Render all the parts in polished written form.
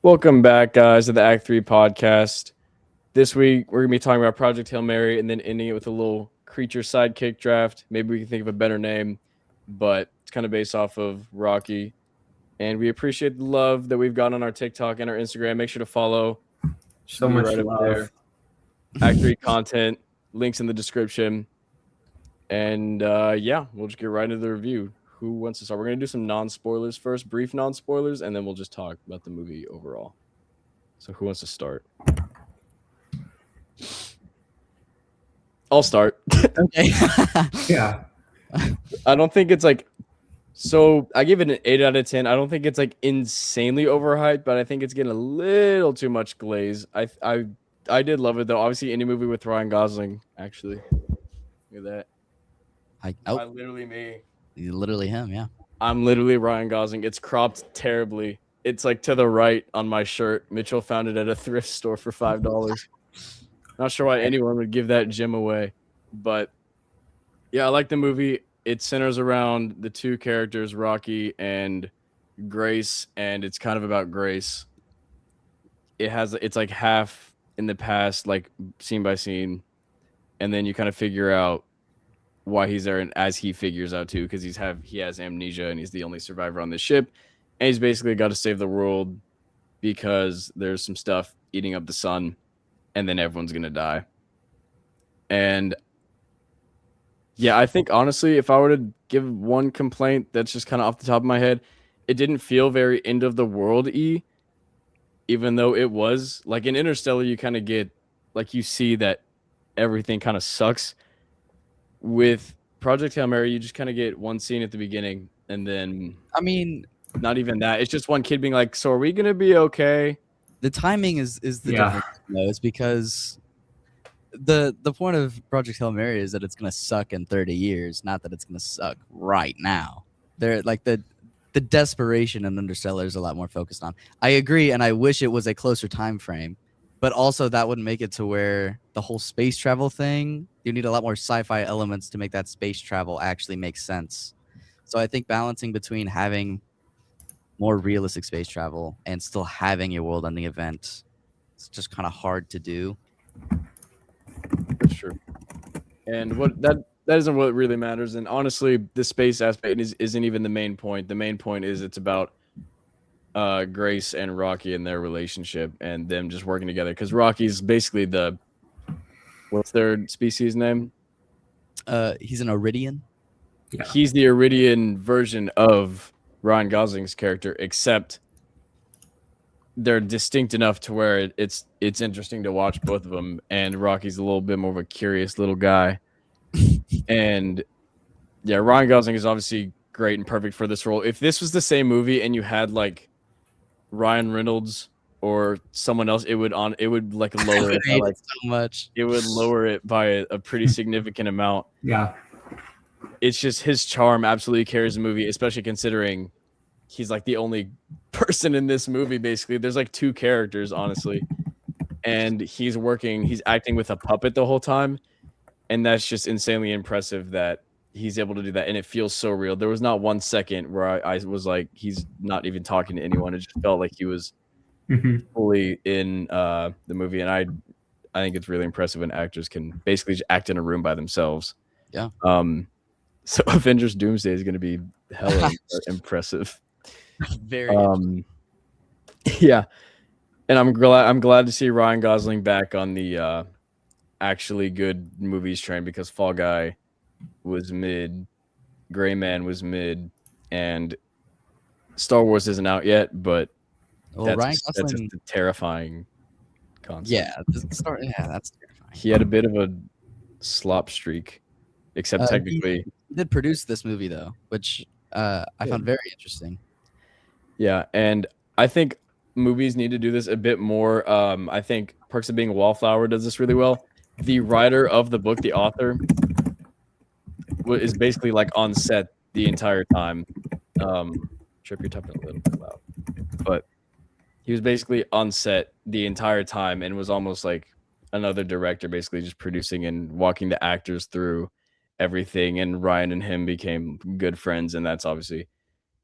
Welcome back, guys, to the Act 3 podcast. This week, we're going to be talking about Project Hail Mary and then ending it with a little creature sidekick draft. Maybe we can think of a better name, but it's kind of based off of Rocky. And we appreciate the love that we've gotten on our TikTok and our Instagram. Make sure to follow. Should So be much right up love. there. Act 3 content, links in the description. And yeah, we'll just get right into the review. Who wants to start? We're going to do some non-spoilers first, brief non-spoilers, and then we'll just talk about the movie overall. So who wants to start? I'll start. Okay. Yeah. I don't think it's like so I give it an 8 out of 10. I don't think it's like insanely overhyped, but I think it's getting a little too much glaze. I did love it though. Obviously any movie with Ryan Gosling, actually. Look at that. I literally me. Literally him, yeah. I'm literally Ryan Gosling. It's cropped terribly. It's like to the right on my shirt. Mitchell found it at a thrift store for $5. Not sure why anyone would give that gem away, but yeah, I like the movie. It centers around the two characters, Rocky and Grace, and it's kind of about Grace. It's like half in the past, like scene by scene, and then you kind of figure out why he's there, and as he figures out too, because he has amnesia and he's the only survivor on this ship, and he's basically got to save the world because there's some stuff eating up the sun, and then everyone's gonna die. And yeah, I think honestly, if I were to give one complaint that's just kind of off the top of my head, it didn't feel very end of the world-y, even though it was. Like in Interstellar, you kind of get, like you see that everything kind of sucks. With Project Hail Mary, you just kind of get one scene at the beginning, and then I mean, not even that. It's just one kid being like, "So are we gonna be okay?" the timing is the Yeah. difference. Though. It's because the point of Project Hail Mary is that it's gonna suck in 30 years, not that it's gonna suck right now. They're like the desperation in Interstellar is a lot more focused on. I agree, and I wish it was a closer time frame, but also that would make it to where the whole space travel thing, you need a lot more sci-fi elements to make that space travel actually make sense. So I think balancing between having more realistic space travel and still having a world-ending event, it's just kind of hard to do. That's true. And what that isn't what really matters. And honestly, the space aspect isn't even the main point. The main point is it's about Grace and Rocky and their relationship and them just working together. Because Rocky's basically what's their species name? He's an Iridian. Yeah. He's the Iridian version of Ryan Gosling's character, except they're distinct enough to where it's interesting to watch both of them. And Rocky's a little bit more of a curious little guy. And yeah, Ryan Gosling is obviously great and perfect for this role. If this was the same movie and you had like Ryan Reynolds or someone else, it would like lower it by, like, so much. it would lower it by a pretty significant amount. Yeah. It's just his charm absolutely carries the movie, especially considering he's like the only person in this movie. Basically, there's like two characters, honestly, and he's acting with a puppet the whole time, and that's just insanely impressive that he's able to do that, and it feels so real. There was not one second where I was like, he's not even talking to anyone. It just felt like he was fully in the movie, and I think it's really impressive when actors can basically just act in a room by themselves. Yeah. So Avengers Doomsday is going to be hella impressive. Very yeah, and I'm glad to see Ryan Gosling back on the actually good movies train, because Fall Guy was mid, Gray Man was mid, and Star Wars isn't out yet, but that's just a terrifying concept. Yeah, that's terrifying. He had a bit of a slop streak, except technically he did produce this movie though, which I found very interesting. Yeah, and I think movies need to do this a bit more. I think Perks of Being a Wallflower does this really well. The writer of the book, the author, is basically like on set the entire time. Trip, you're tapping a little bit loud, but he was basically on set the entire time and was almost like another director, basically just producing and walking the actors through everything. And Ryan and him became good friends, and that's obviously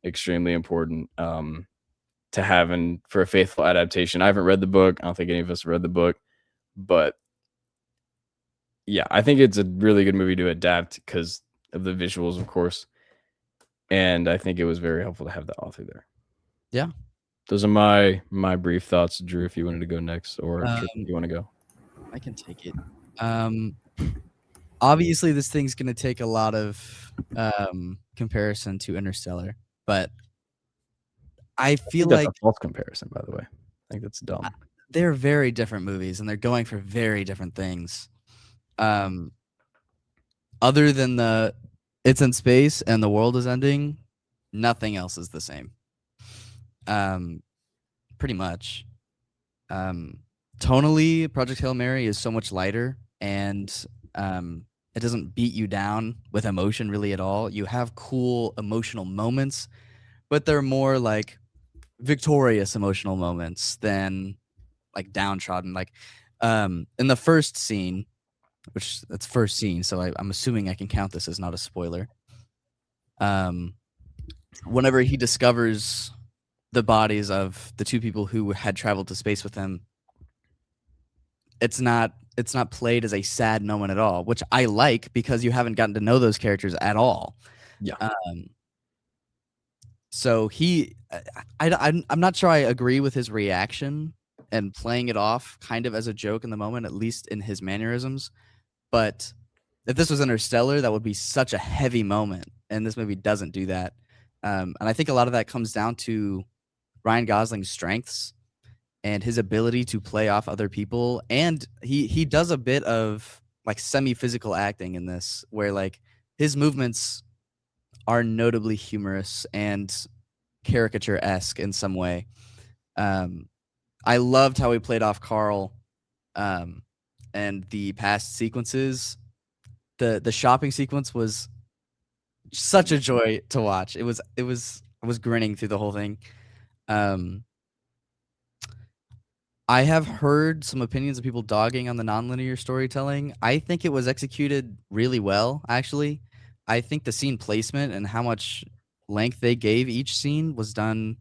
extremely important. to have and for a faithful adaptation. I haven't read the book. I don't think any of us have read the book, but yeah, I think it's a really good movie to adapt because of the visuals, of course. And I think it was very helpful to have the author there. Yeah. Those are my brief thoughts, Drew, if you wanted to go next, or Tripp, if you want to go. I can take it. Obviously, this thing's going to take a lot of comparison to Interstellar, but I feel That's like a false comparison, by the way. I think that's dumb. they're very different movies, and they're going for very different things. Other than it's in space and the world is ending, nothing else is the same. Pretty much. Tonally, Project Hail Mary is so much lighter, and it doesn't beat you down with emotion really at all. You have cool emotional moments, but they're more like victorious emotional moments than like downtrodden. Like in the first scene, which that's first scene, so I'm assuming I can count this as not a spoiler. Whenever he discovers the bodies of the two people who had traveled to space with him, it's not played as a sad moment at all, which I like because you haven't gotten to know those characters at all. Yeah. So I'm not sure I agree with his reaction and playing it off kind of as a joke in the moment, at least in his mannerisms. But if this was Interstellar, that would be such a heavy moment, and this movie doesn't do that. And I think a lot of that comes down to Ryan Gosling's strengths and his ability to play off other people. And he does a bit of like semi-physical acting in this, where like his movements are notably humorous and caricature-esque in some way. I loved how he played off Carl and the past sequences. The shopping sequence was such a joy to watch. I was grinning through the whole thing. I have heard some opinions of people dogging on the nonlinear storytelling. I think it was executed really well, actually. I think the scene placement and how much length they gave each scene was done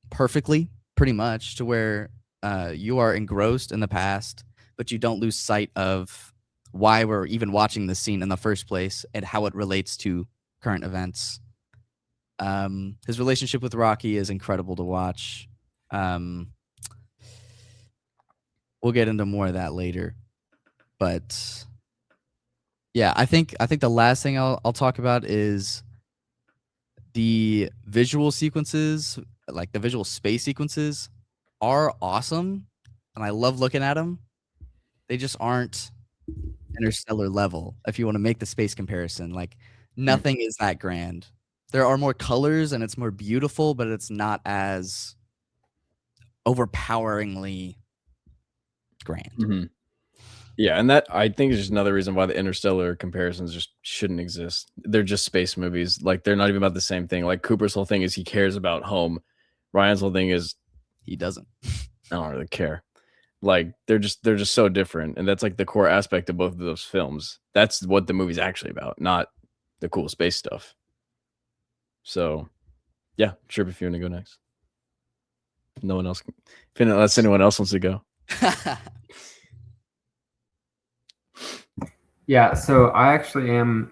perfectly, pretty much, to where you are engrossed in the past, but you don't lose sight of why we're even watching this scene in the first place and how it relates to current events. His relationship with Rocky is incredible to watch. We'll get into more of that later, but yeah, I think the last thing I'll talk about is the visual sequences, like the visual space sequences, are awesome, and I love looking at them. They just aren't Interstellar level. If you want to make the space comparison, like nothing is that grand. There are more colors and it's more beautiful, but it's not as overpoweringly grand. Mm-hmm. Yeah, and that I think is just another reason why the Interstellar comparisons just shouldn't exist. They're just space movies. Like they're not even about the same thing. Like Cooper's whole thing is he cares about home. Ryan's whole thing is he doesn't. I don't really care. Like they're just so different, and that's like the core aspect of both of those films. That's what the movie's actually about, not the cool space stuff. So, yeah, Tripp, if you want to go next. No one else, unless anyone else wants to go. Yeah, so I actually am.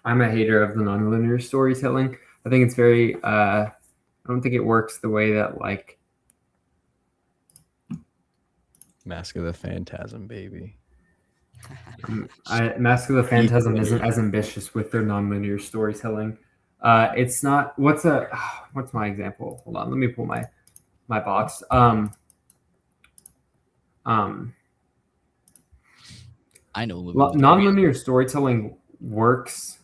I'm a hater of the nonlinear storytelling. I think it's very. I don't think it works the way that like. Mask of the Phantasm, baby. Mask of the Phantasm isn't as ambitious with their nonlinear storytelling. It's not. What's my example? Hold on, let me pull my box. I know. Nonlinear storytelling works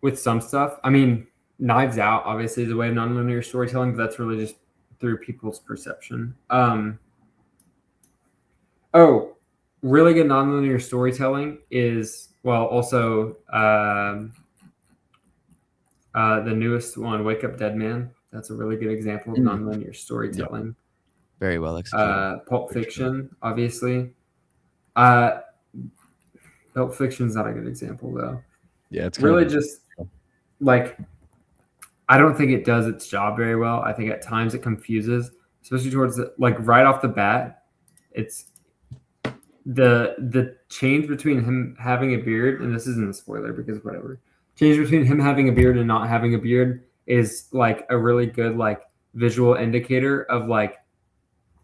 with some stuff. I mean, Knives Out obviously is a way of nonlinear storytelling, but that's really just through people's perception. Really good nonlinear storytelling is also the newest one, Wake Up Dead Man. That's a really good example of nonlinear storytelling. Yep. Very well executed. Pulp Fiction, obviously. Pulp Fiction's not a good example though. Yeah, it's really just like I don't think it does its job very well. I think at times it confuses, especially towards like right off the bat. It's the change between him having a beard, and this isn't a spoiler because whatever. Change between him having a beard and not having a beard is like a really good like visual indicator of like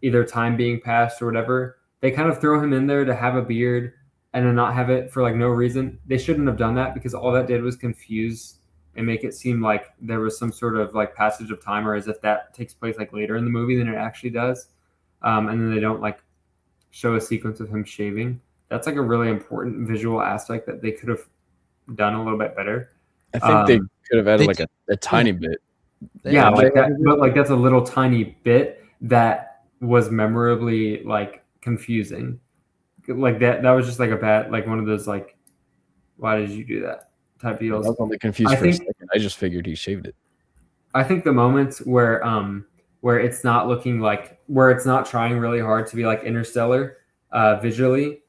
either time being passed or whatever. They kind of throw him in there to have a beard and then not have it for like no reason. They shouldn't have done that because all that did was confuse and make it seem like there was some sort of like passage of time, or as if that takes place like later in the movie than it actually does. And then they don't like show a sequence of him shaving. That's like a really important visual aspect that they could have done a little bit better. I think they could have added like a tiny bit. Yeah, like that, but like that's a little tiny bit that was memorably like confusing. Like that was just like a bad, like one of those like, why did you do that type deals. I was only confused for a second. I just figured he shaved it. I think the moments where it's not looking like, where it's not trying really hard to be like Interstellar visually,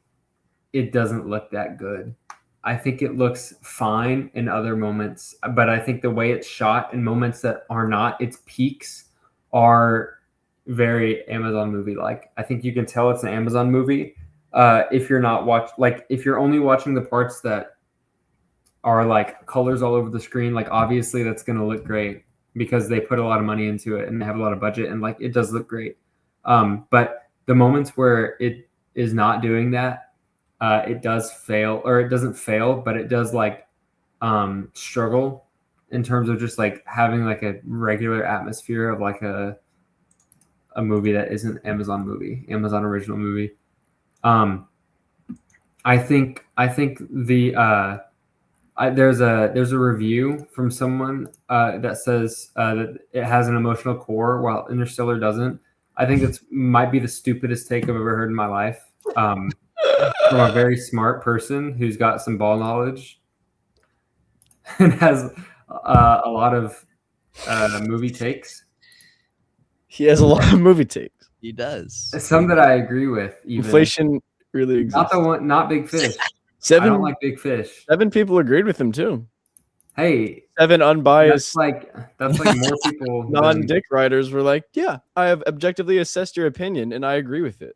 it doesn't look that good. I think it looks fine in other moments, but I think the way it's shot in moments that are not its peaks are very Amazon movie like. I think you can tell it's an Amazon movie if you're not if you're only watching the parts that are like colors all over the screen. Like obviously that's going to look great because they put a lot of money into it and they have a lot of budget and like it does look great. But the moments where it is not doing that, it does fail, or it doesn't fail, but it does like struggle in terms of just like having like a regular atmosphere of like a movie that isn't Amazon original movie. I think the there's a review from someone that says that it has an emotional core while Interstellar doesn't. I think it might be the stupidest take I've ever heard in my life. From a very smart person who's got some ball knowledge and has a lot of movie takes. He has a lot of movie takes. He does. Some that I agree with. Even. Inflation really exists. Not Big Fish. I don't like Big Fish. 7 people agreed with him too. Hey, 7 unbiased. That's like more people. Non-dick writers were like, "Yeah, I have objectively assessed your opinion, and I agree with it."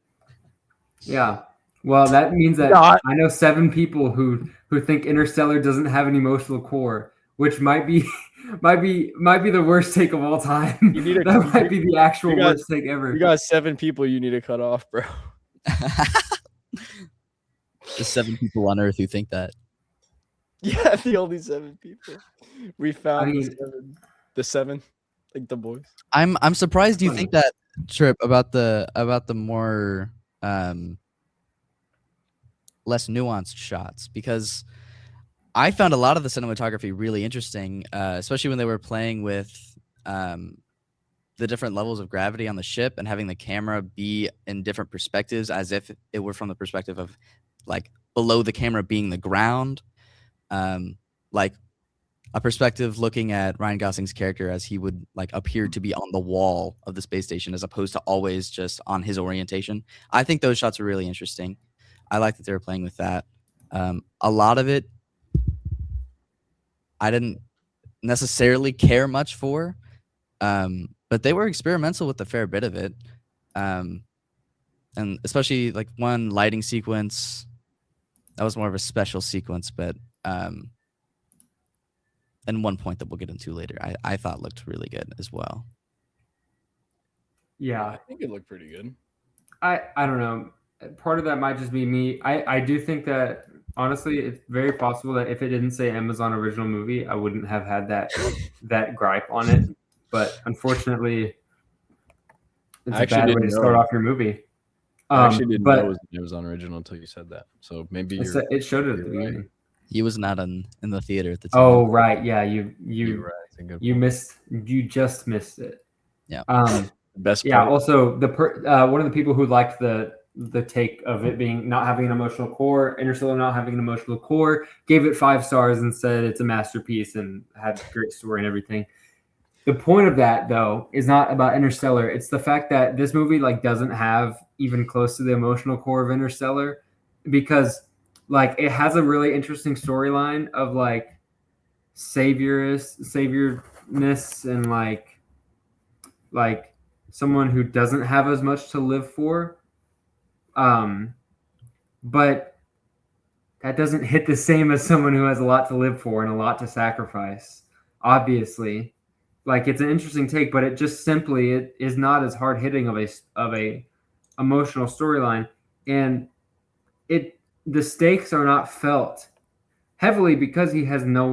Yeah. Well, that means that I know 7 people who think Interstellar doesn't have an emotional core, which might be the worst take of all time. That might be the actual worst take ever. You got 7 people you need to cut off, bro. Just 7 people on Earth who think that. Yeah, the only 7 people. We found the 7, like the boys. I'm surprised you think that, Trip, about the more less nuanced shots, because I found a lot of the cinematography really interesting, especially when they were playing with the different levels of gravity on the ship and having the camera be in different perspectives as if it were from the perspective of like below the camera being the ground, like a perspective looking at Ryan Gosling's character as he would like appear to be on the wall of the space station as opposed to always just on his orientation. I think those shots are really interesting. I like that they were playing with that. A lot of it I didn't necessarily care much for, but they were experimental with a fair bit of it. And especially like one lighting sequence, that was more of a special sequence, but and one point that we'll get into later, I thought looked really good as well. Yeah, I think it looked pretty good. I don't know. Part of that might just be me. I do think that honestly, it's very possible that if it didn't say Amazon original movie, I wouldn't have had that gripe on it. But unfortunately, it's a bad way to start off your movie. I actually didn't know it was an Amazon original until you said that. So maybe it showed it at the beginning. Right. He was not in the theater at the time. Oh right, yeah, you just missed it. Yeah. Best part. Yeah. Also, one of the people who liked the take of it being not having an emotional core, Interstellar not having an emotional core, gave it 5 stars and said it's a masterpiece and had a great story and everything. The point of that, though, is not about Interstellar. It's the fact that this movie like doesn't have even close to the emotional core of Interstellar, because like it has a really interesting storyline of like savior softness and like someone who doesn't have as much to live for. But that doesn't hit the same as someone who has a lot to live for and a lot to sacrifice. Obviously, like it's an interesting take, but it just simply it is not as hard hitting of a emotional storyline, and the stakes are not felt heavily because he has no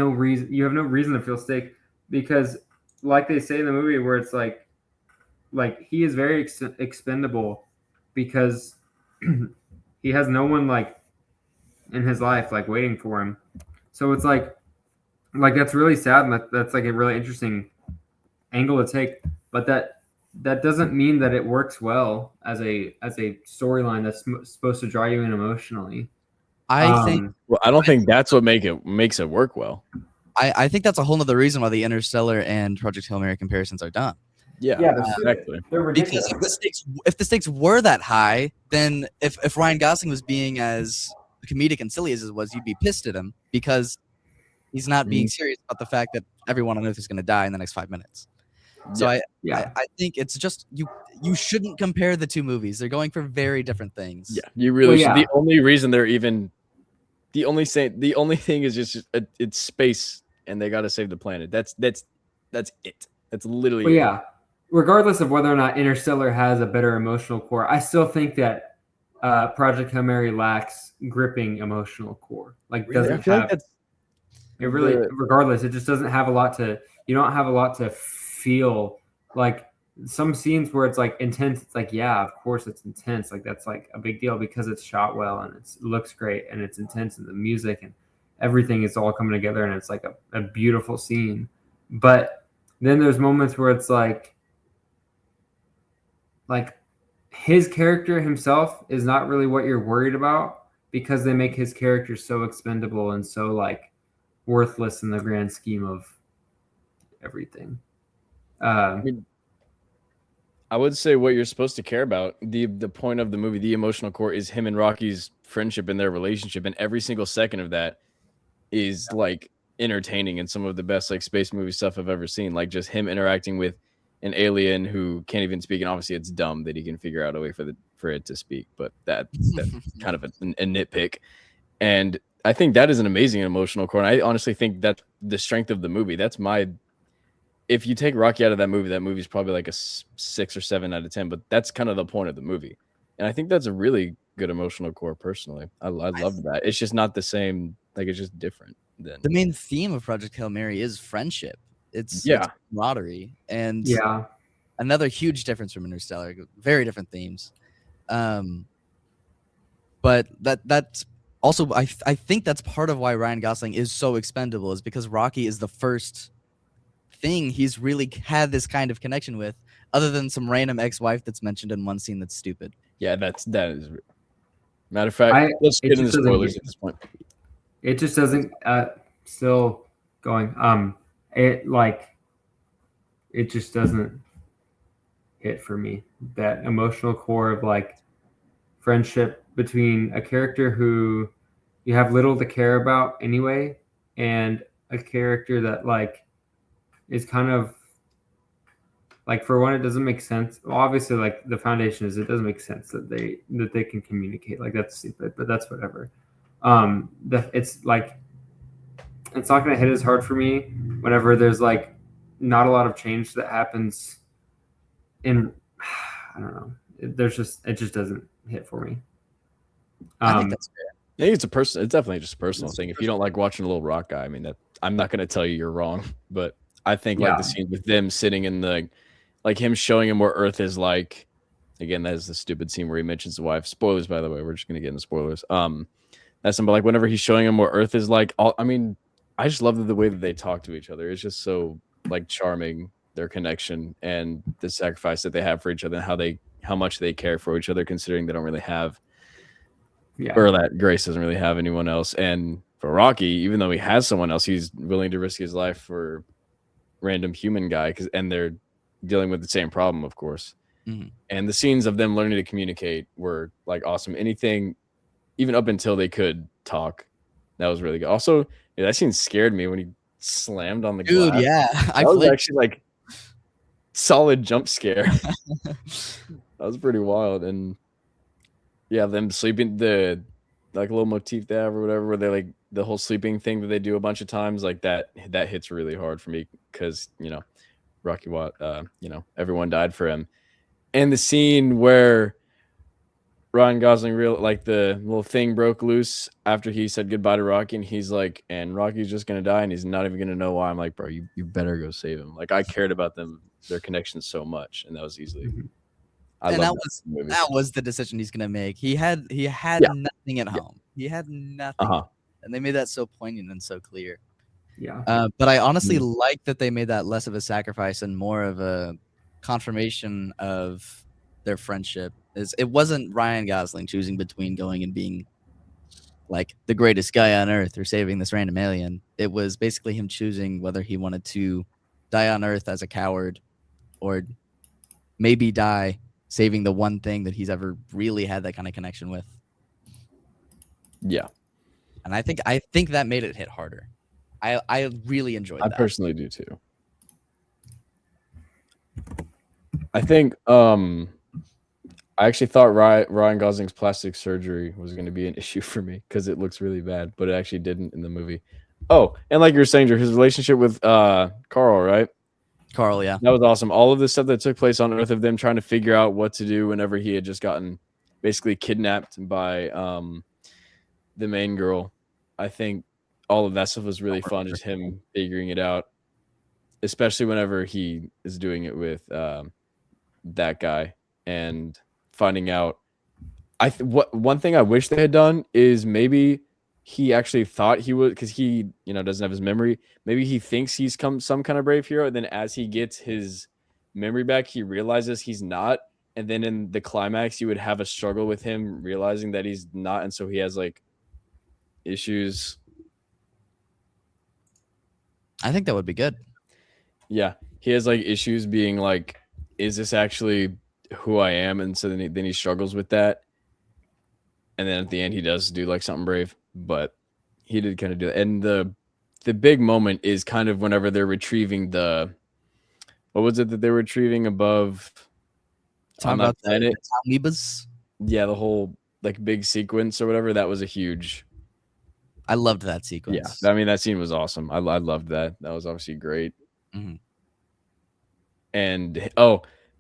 reason. You have no reason to feel stake because, like they say in the movie, where it's like he is very expendable because he has no one like in his life like waiting for him. So it's like that's really sad, and that's like a really interesting angle to take. But that doesn't mean that it works well as a storyline that's supposed to draw you in emotionally. I think Well, I don't think that's what makes it work well. I think that's a whole nother reason why the Interstellar and Project Hail Mary comparisons are dumb. Yeah, exactly. They're ridiculous. Because if the stakes were that high, then if Ryan Gosling was being as comedic and silly as it was, you'd be pissed at him because he's not being serious about the fact that everyone on Earth is going to die in the next 5 minutes. So I think it's just you shouldn't compare the two movies. They're going for very different things. Yeah, you really should. The only reason they're even the only thing is just it's space and they got to save the planet. That's it. That's literally it. Yeah. Regardless of whether or not Interstellar has a better emotional core, I still think that Project Hail Mary lacks gripping emotional core. Like doesn't have it really. Regardless, it just doesn't have a lot to. You don't have a lot to feel. Like some scenes where it's like intense. It's like yeah, of course it's intense. Like that's like a big deal because it's shot well and it looks great and it's intense and the music and everything is all coming together and it's like a beautiful scene. But then there's moments where it's like his character himself is not really what you're worried about because they make his character so expendable and so like worthless in the grand scheme of everything. I would say what you're supposed to care about, the point of the movie, the emotional core, is him and Rocky's friendship and their relationship, and every single second of that is like entertaining and some of the best like space movie stuff I've ever seen. Like just him interacting with an alien who can't even speak, and obviously it's dumb that he can figure out a way for it to speak, but that's kind of a nitpick. And I think that is an amazing emotional core. And I honestly think that the strength of the movie. If you take Rocky out of that movie's probably like a 6 or 7 out of 10. But that's kind of the point of the movie, and I think that's a really good emotional core. Personally, I love that. It's just not the same. Like it's just different. The main theme of Project Hail Mary is friendship. It's camaraderie, and another huge difference from Interstellar. Very different themes, but that's also I think that's part of why Ryan Gosling is so expendable is because Rocky is the first thing he's really had this kind of connection with, other than some random ex-wife that's mentioned in one scene that's stupid. Yeah, that is. Matter of fact, let's get into spoilers at this point. It just doesn't. Still going. It just doesn't hit for me. That emotional core of like friendship between a character who you have little to care about anyway, and a character that like is kind of like, for one, it doesn't make sense. Well, obviously, like the foundation is it doesn't make sense that they can communicate. Like that's stupid, but that's whatever. It's like it's not going to hit as hard for me whenever there's like not a lot of change that happens in, I don't know. It just doesn't hit for me. I think that's fair. I think it's definitely just a personal thing. If you don't like watching a little rock guy, I mean, I'm not going to tell you you're wrong, but I think like the scene with them sitting in the, like him showing him where Earth is like, again, that is the stupid scene where he mentions the wife. Spoilers, by the way. We're just going to get into spoilers. That's something like whenever he's showing him where Earth is like, I just love the way that they talk to each other. It's just so like charming, their connection and the sacrifice that they have for each other and how much they care for each other, considering they don't really have, or that Grace doesn't really have anyone else. And for Rocky, even though he has someone else, he's willing to risk his life for random human guy and they're dealing with the same problem, of course. Mm-hmm. And the scenes of them learning to communicate were like awesome. Anything, even up until they could talk, that was really good. Also, that scene scared me when he slammed on the Dude, glass. yeah. That was actually like solid jump scare. That was pretty wild. And yeah, them sleeping, the like little motif they have or whatever, where they like the whole sleeping thing that they do a bunch of times, like that hits really hard for me because Rocky Watt, everyone died for him. And the scene where Ryan Gosling like the little thing broke loose after he said goodbye to Rocky, and he's like, and Rocky's just gonna die, and he's not even gonna know why. I'm like, bro, you better go save him. Like I cared about their connection so much, and that was easily. That was the decision he's gonna make. He had nothing at home. He had nothing, and they made that so poignant and so clear. Yeah. But I honestly like that they made that less of a sacrifice and more of a confirmation of their friendship. It wasn't Ryan Gosling choosing between going and being like the greatest guy on earth or saving this random alien. It was basically him choosing whether he wanted to die on Earth as a coward or maybe die saving the one thing that he's ever really had that kind of connection with. Yeah. And I think that made it hit harder. I really enjoyed that. I personally do too. I think I actually thought Ryan Gosling's plastic surgery was going to be an issue for me because it looks really bad, but it actually didn't in the movie. Oh, and like you were saying, Drew, his relationship with Carl, right? Carl, yeah. That was awesome. All of the stuff that took place on Earth of them trying to figure out what to do whenever he had just gotten basically kidnapped by the main girl. I think all of that stuff was really fun, just him figuring it out, especially whenever he is doing it with that guy and finding out. One thing I wish they had done is maybe he actually thought he would, because he doesn't have his memory. Maybe he thinks he's some kind of brave hero, and then as he gets his memory back, he realizes he's not. And then in the climax, you would have a struggle with him realizing that he's not, and so he has like issues. I think that would be good. Yeah, he has like issues being like, is this actually who I am? And so then he struggles with that. And then at the end, he does do like something brave, but he did kind of do that. And the big moment is kind of whenever they're retrieving what was it that they were retrieving above Talking about the amoebas? Yeah, the whole like big sequence or whatever. That was a huge. I loved that sequence. Yeah, I mean that scene was awesome. I loved that. That was obviously great. Mm-hmm. And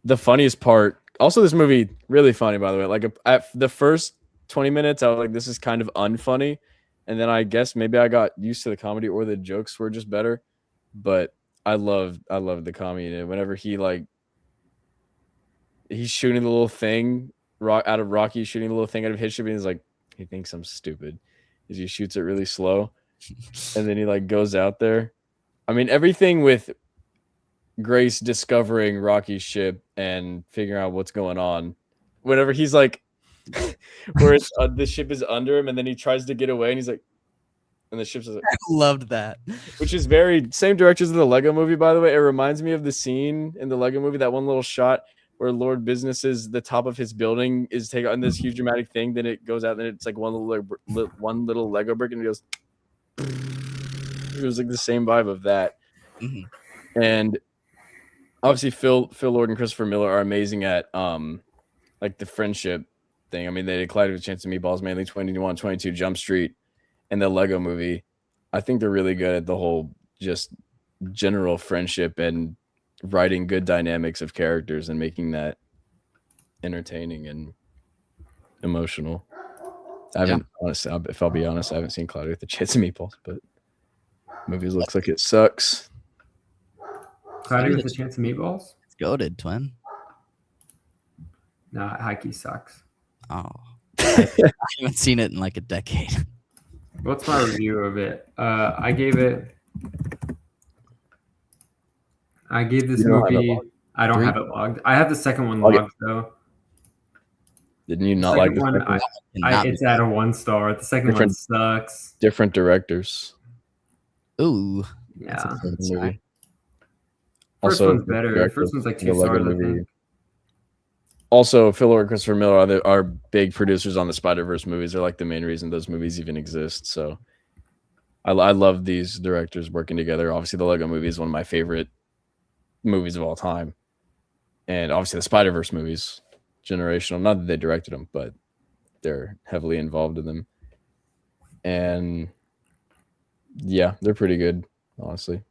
the funniest part. Also, this movie really funny, by the way. Like at the first 20 minutes, I was like, this is kind of unfunny. And then I guess maybe I got used to the comedy or the jokes were just better. But I loved the comedy. And whenever he's shooting the little thing out of Rocky, shooting the little thing out of his ship, and he's like, he thinks I'm stupid. Because he shoots it really slow. And then he like goes out there. I mean, everything with Grace discovering Rocky's ship and figuring out what's going on. Whenever he's like, where the ship is under him, and then he tries to get away, and he's like, and the ship's like, I loved that. Which is very same directors of the Lego Movie, by the way. It reminds me of the scene in the Lego Movie, that one little shot where Lord Business's the top of his building is taking on this huge dramatic thing. Then it goes out, and it's like one little Lego brick, and it goes. It was like the same vibe of that, and obviously Phil Lord and Christopher Miller are amazing at like the friendship thing. I mean, they collided with Chance of Meatballs, mainly 21, 22 Jump Street, and the Lego Movie. I think they're really good at the whole just general friendship and writing good dynamics of characters and making that entertaining and emotional. I haven't, honestly, if I'll be honest, I haven't seen Cloudy with a Chance of Meatballs, but the movie looks like it sucks. Cloudy with a Chance of Meatballs? It's goated, twin. Nah, Hikey sucks. Oh. I haven't seen it in like a decade. What's my review of it? I gave this movie. I don't have it logged. I have the second one logged though. Didn't you not like the second one? It's at a 1 star. The second one sucks. Different directors. Ooh. Yeah. Movie. First one's better. First one's like 2 stars, I think. Also, Phil Lord and Christopher Miller are big producers on the Spider-Verse movies. They're like the main reason those movies even exist. So I love these directors working together. Obviously, the Lego Movie is one of my favorite movies of all time, and obviously the Spider-Verse movies, generational. Not that they directed them, but they're heavily involved in them. And yeah, they're pretty good, honestly,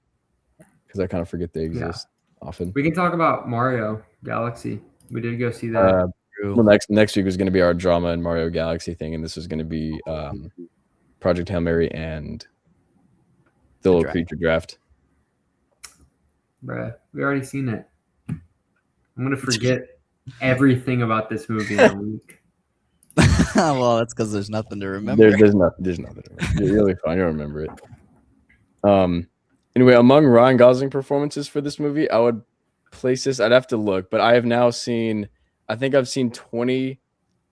because I kind of forget they exist often. We can talk about Mario Galaxy. We did go see that. Well, next week was going to be our drama and Mario Galaxy thing, and this was going to be Project Hail Mary and the Little Creature Draft. Bruh, we already seen it. I'm gonna forget everything about this movie in a week. Well, that's because there's nothing to remember. There's nothing to remember. You're really fine. You'll remember it. Anyway, among Ryan Gosling performances for this movie, I would place this. I'd have to look, but I have now seen. I think I've seen 20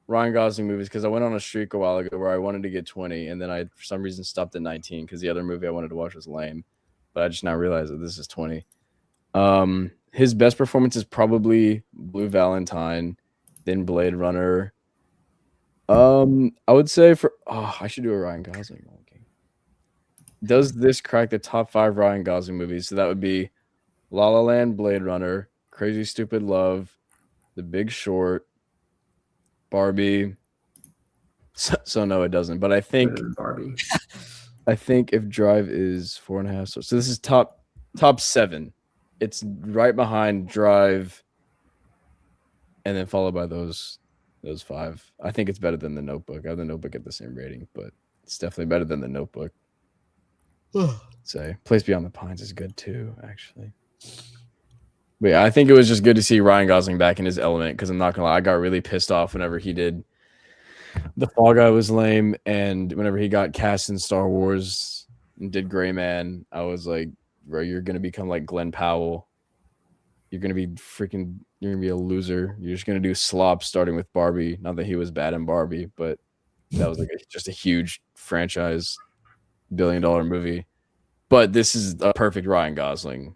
Ryan Gosling movies because I went on a streak a while ago where I wanted to get 20, and then I for some reason stopped at 19 because the other movie I wanted to watch was lame. But I just now realized that this is 20. His best performance is probably Blue Valentine, then Blade Runner. I would say I should do a Ryan Gosling ranking. Does this crack the top 5 Ryan Gosling movies? So that would be La La Land, Blade Runner, Crazy Stupid Love, The Big Short, Barbie. So no, it doesn't. But I think Barbie. I think if Drive is 4.5, so this is top 7. It's right behind Drive, and then followed by those 5. I think it's better than The Notebook. I have The Notebook at the same rating, but it's definitely better than The Notebook. Say Place Beyond the Pines is good too, actually. But yeah, I think it was just good to see Ryan Gosling back in his element because I'm not gonna lie, I got really pissed off whenever he did The Fall Guy was lame, and whenever he got cast in Star Wars and did Gray Man, I was like, bro, you're gonna become like Glenn Powell. You're gonna be a loser. You're just gonna do slop starting with Barbie. Not that he was bad in Barbie, but that was like just a huge franchise, billion-dollar movie. But this is a perfect Ryan Gosling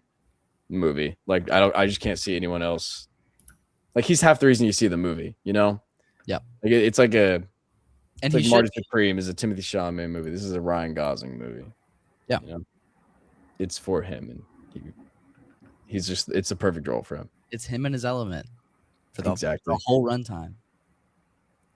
movie. Like I just can't see anyone else. Like he's half the reason you see the movie, you know? Yeah. Like it's like And he Marty Supreme is a Timothy Chalamet movie. This is a Ryan Gosling movie. Yeah. You know? It's for him, and it's a perfect role for him. It's him and his element for the whole runtime.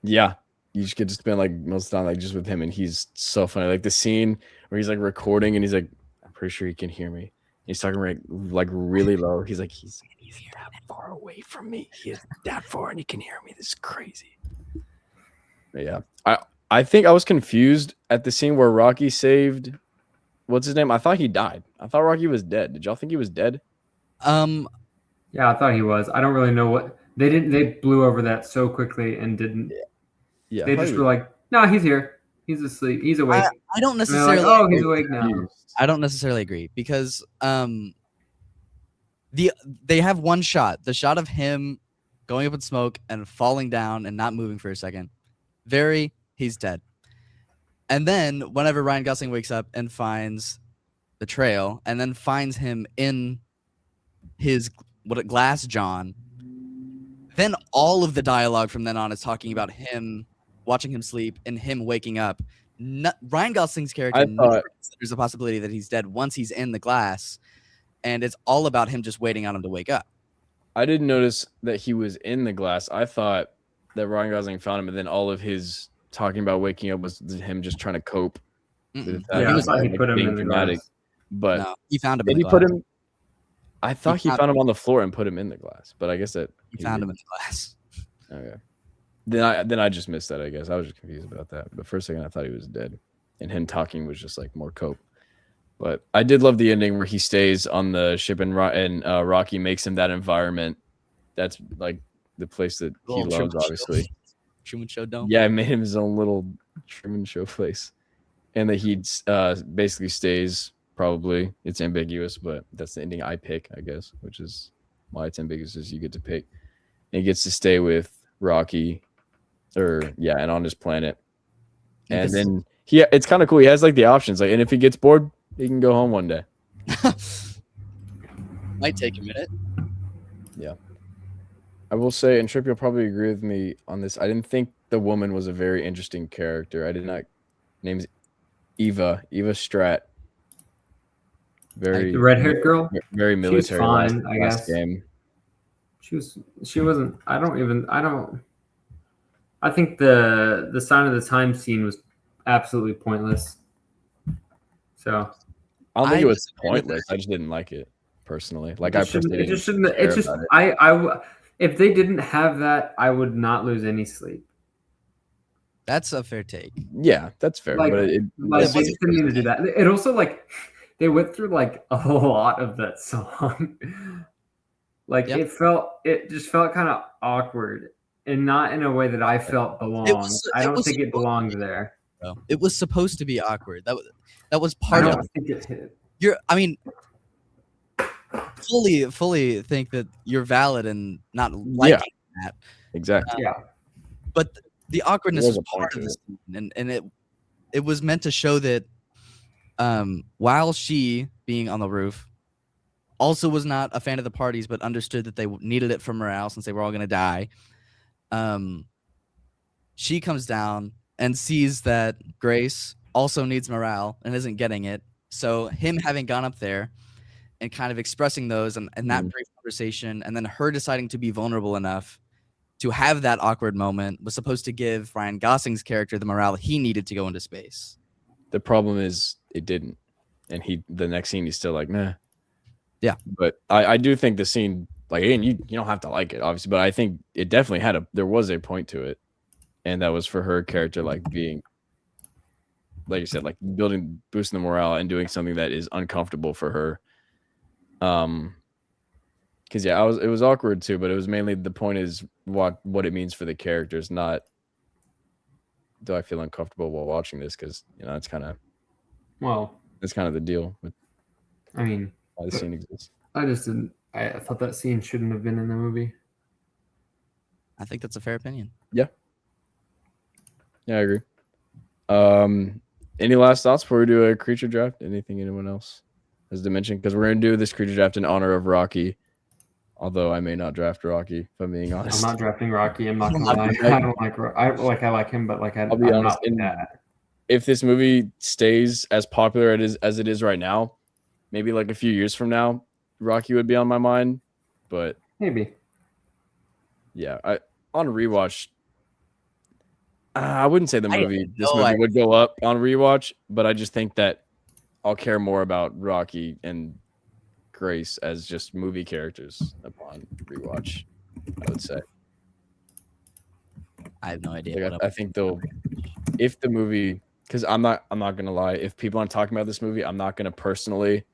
Yeah. You just get to spend like most of the time like just with him, and he's so funny. Like the scene where he's like recording and he's like, I'm pretty sure he can hear me. He's talking like really low. He's like, he's that far away from me. He is that far and he can hear me. This is crazy. But yeah. I think I was confused at the scene where Rocky saved what's his name? I thought he died. I thought Rocky was dead. Did y'all think he was dead? Yeah, I thought he was. I don't really know what they blew over that so quickly and didn't. Yeah. They just were like, no, he's here. He's asleep. He's awake. I don't necessarily. Like, oh, he's awake now. I don't necessarily agree because they have one shot, the shot of him going up in smoke and falling down and not moving for a second. He's dead. And then whenever Ryan Gosling wakes up and finds the trail and then finds him in his glass John, then all of the dialogue from then on is talking about him watching him sleep and him waking up. Ryan Gosling's character never considers a possibility that he's dead once he's in the glass, and it's all about him just waiting on him to wake up. I didn't notice that he was in the glass. I thought that Ryan Gosling found him, and then all of his talking about waking up was him just trying to cope. With that. He put him in the glass. But no, he found him. Did he put him? I thought he found him on the floor and put him in the glass, but I guess that he found him in the glass. Okay. Then I just missed that, I guess. I was just confused about that. But for a second, I thought he was dead. And him talking was just like more cope. But I did love the ending where he stays on the ship and Rocky makes him that environment. That's like the place that he loves, obviously. Truman Show dome? Yeah, I made him his own little Truman Show place. And that he basically stays, probably. It's ambiguous, but that's the ending I pick, I guess, which is why it's ambiguous, is you get to pick. And he gets to stay with Rocky. And on his planet. And then it's kind of cool. He has like the options. Like, and if he gets bored, he can go home one day. Might take a minute. Yeah. I will say, and Tripp, you'll probably agree with me on this. I didn't think the woman was a very interesting character. I did not. Name's Eva Strat. Very The red-haired girl. very She was military fine, I last guess. game. She wasn't. I don't. I think the Sign of the Times scene was absolutely pointless. So I don't think I it was disagree with pointless. I just didn't like it personally. Like it I just shouldn't. personally It just didn't shouldn't. care It just. about it. If they didn't have that, I would not lose any sleep. That's a fair take. Yeah, that's fair. Like, but they wasn't just didn't need to do that. It also like they went through like a lot of that song. Like Yeah. it just felt kind of awkward, and not in a way that I felt belonged. I don't think it belonged there. Though. It was supposed to be awkward. That was I part don't of think it hit. I mean, fully think that you're valid in not liking that. Exactly. Yeah. But the awkwardness There was was a point part to of the scene, and it was meant to show that while she being on the roof also was not a fan of the parties, but understood that they needed it for morale since they were all going to die. She comes down and sees that Grace also needs morale and isn't getting it. So him having gone up there and kind of expressing those and that brief conversation, and then her deciding to be vulnerable enough to have that awkward moment was supposed to give Ryan Gosling's character the morale he needed to go into space. The problem is it didn't. And the next scene he's still like, nah. Yeah. But I do think the scene, like, again, you don't have to like it, obviously, but I think it definitely there was a point to it. And that was for her character, like being, like you said, like boosting the morale and doing something that is uncomfortable for her. Because yeah, it was awkward too, but it was mainly the point is what it means for the characters, not do I feel uncomfortable while watching this? Because it's kind of that's kind of the deal with. I mean, why the scene exists. I just didn't. I thought that scene shouldn't have been in the movie. I think that's a fair opinion. Yeah, I agree. Any last thoughts before we do a creature draft? Anything anyone else has to mention? Because we're going to do this creature draft in honor of Rocky. Although I may not draft Rocky, if I'm being honest. I'm not drafting Rocky. I'm not gonna lie. I don't like. I like him, but like I'll be honest. If this movie stays as popular as it is right now, maybe like a few years from now, Rocky would be on my mind. But maybe. Yeah, on rewatch. I wouldn't say this movie would go up on rewatch, but I just think that I'll care more about Rocky and Grace as just movie characters upon rewatch. I would say. I have no idea. Like, I think if the movie, because I'm not gonna lie, if people aren't talking about this movie, I'm not gonna personally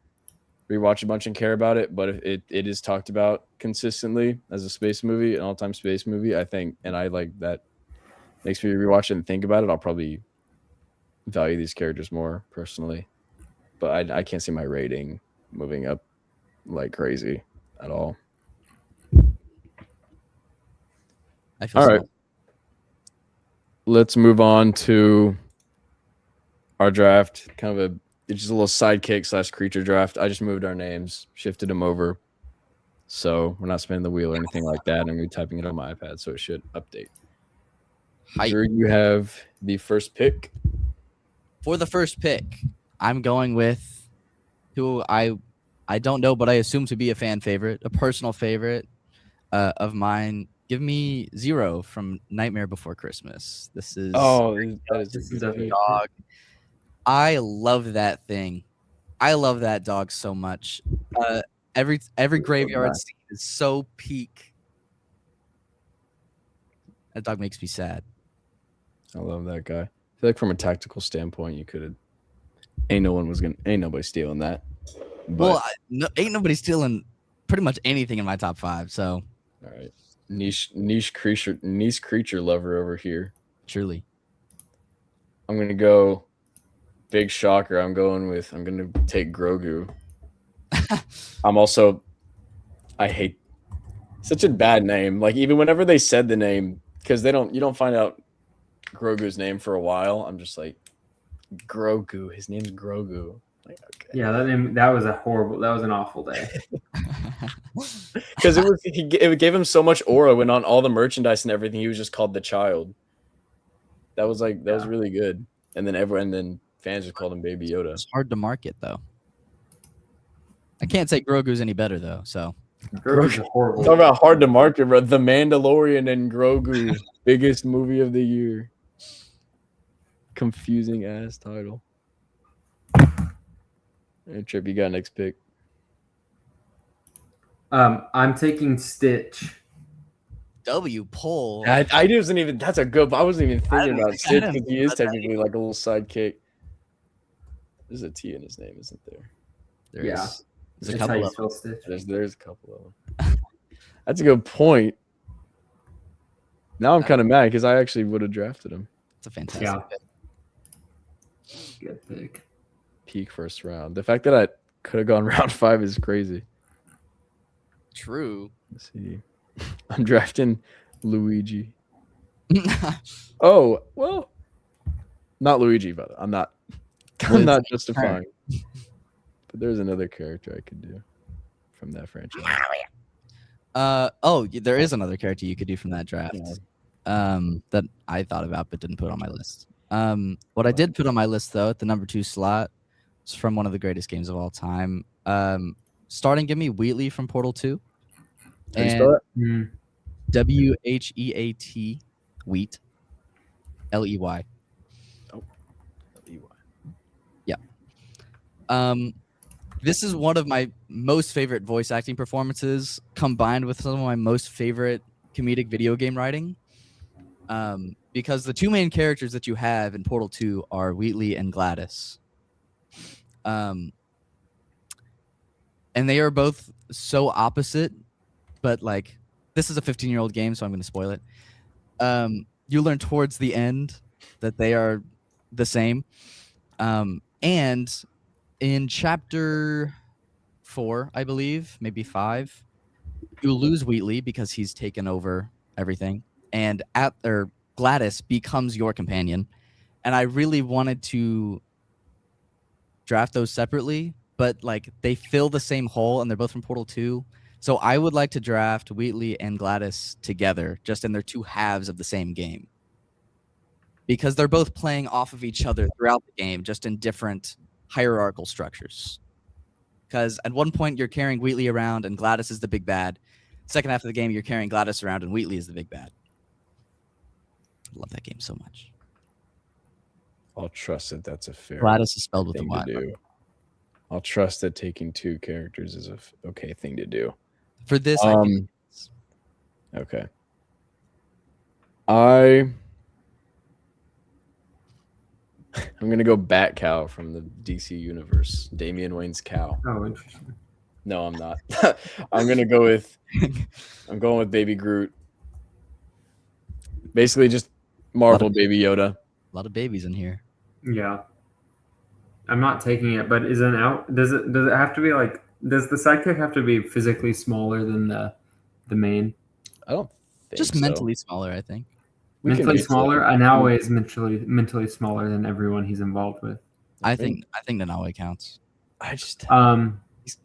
rewatch a bunch and care about it. But if it is talked about consistently as a space movie, an all-time space movie, I think, and I like that. Makes me rewatch it and think about it. I'll probably value these characters more personally, but I can't see my rating moving up like crazy at all. All right, let's move on to our draft. It's just a little sidekick / creature draft. I just moved our names, shifted them over, so we're not spinning the wheel or anything like that. I'm gonna be typing it on my iPad, so it should update. Drew, you have the first pick. For the first pick, I'm going with who I don't know, but I assume to be a fan favorite, a personal favorite of mine. Give me Zero from Nightmare Before Christmas. This is a dog. I love that thing. I love that dog so much. Every graveyard scene is so peak. That dog makes me sad. I love that guy. I feel like from a tactical standpoint, you could have. Ain't nobody stealing that. But, ain't nobody stealing pretty much anything in my top 5. So, all right, niche creature lover over here. Truly, I'm gonna go. Big shocker. I'm gonna take Grogu. I hate such a bad name. Like even whenever they said the name, because you don't find out Grogu's name for a while. I'm just like, Grogu. His name's Grogu. Like, okay. Yeah, that was an awful day. Because it gave him so much aura when on all the merchandise and everything, he was just called the child. That was really good. And then fans just called him Baby Yoda. It's hard to market though. I can't say Grogu's any better though. So Grogu's a horrible. Talk about hard to market, bro. The Mandalorian and Grogu, biggest movie of the year. Confusing ass title. Hey, Trip, you got next pick. I'm taking Stitch. W pull. I wasn't even. That's a good. I wasn't even thinking about I Stitch didn't because he think is about that technically like a little sidekick. There's a T in his name, isn't there? There's, Yeah. there's a That's how couple you of spell Stitch. There's a couple of them. That's a good point. Now I'm kind of mad because I actually would have drafted him. It's a fantastic Yeah. pick. Good pick. Peak first round. The fact that I could have gone round 5 is crazy. True. Let's see. I'm drafting Luigi. Oh, well, not Luigi, but I'm not justifying. But there's another character I could do from that franchise. There is another character you could do from that draft. Yeah. That I thought about but didn't put on my list. What I did put on my list though at the number 2 slot is from one of the greatest games of all time. Starting, give me Wheatley from Portal 2. How do you spell it? WHEAT, Wheat, LEY. Oh, Yeah. This is one of my most favorite voice acting performances, combined with some of my most favorite comedic video game writing. Because the two main characters that you have in Portal 2 are Wheatley and Gladys. And they are both so opposite, but like this is a 15-year-old game, so I'm going to spoil it. You learn towards the end that they are the same. And in chapter 4, I believe, maybe 5, you lose Wheatley because he's taken over everything, and Gladys becomes your companion. And I really wanted to draft those separately, but like they fill the same hole, and they're both from Portal 2. So I would like to draft Wheatley and Gladys together, just in their two halves of the same game, because they're both playing off of each other throughout the game, just in different hierarchical structures. Because at one point you're carrying Wheatley around and Gladys is the big bad. Second half of the game you're carrying Gladys around and Wheatley is the big bad. I love that game so much. I'll trust that that's a fair Gladys is spelled with a thing Y. to do. I'll trust that taking two characters is a okay thing to do. For this, okay. I'm gonna go Bat Cow from the DC universe. Damian Wayne's cow. Oh, interesting. No, I'm not. I'm going with Baby Groot. Basically, just Marvel Baby Yoda. A lot of babies in here. Yeah. I'm not taking it, but is it out? Does it have to be like? Does the sidekick have to be physically smaller than the main? I don't think Just so. mentally smaller, I think. Mentally smaller. Anaue is mentally smaller than everyone he's involved with. I think Nanaue counts.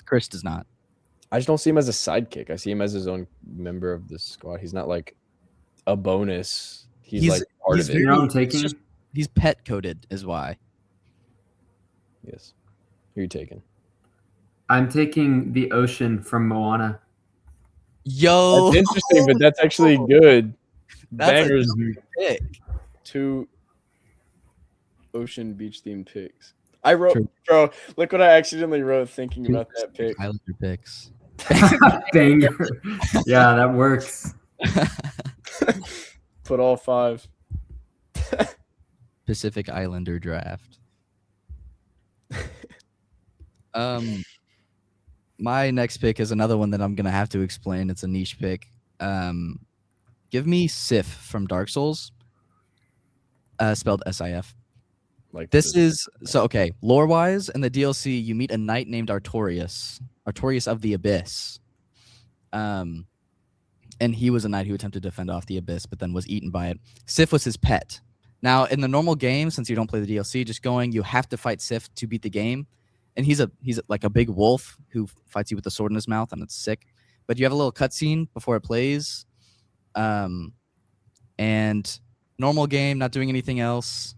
Chris does not. I just don't see him as a sidekick. I see him as his own member of the squad. He's not like a bonus. He's like part of it. You know what I'm taking? He's pet coded, is why. Yes. Who are you taking? I'm taking the ocean from Moana. Yo, That's interesting, but that's actually good. That's Bangers. pick. 2 ocean beach themed picks. I wrote, bro. Look what I accidentally wrote thinking about that pick. Islander picks. Banger. Yeah, that works. Put all 5. Pacific Islander draft. My next pick is another one that I'm gonna have to explain. It's a niche pick. Give me Sif from Dark Souls. Spelled SIF. Like This is so okay. Lore wise, in the DLC, you meet a knight named Artorias of the Abyss. And he was a knight who attempted to fend off the Abyss, but then was eaten by it. Sif was his pet. Now, in the normal game, since you don't play the DLC, you have to fight Sif to beat the game. And he's like a big wolf who fights you with a sword in his mouth, and it's sick. But you have a little cutscene before it plays. And normal game, not doing anything else.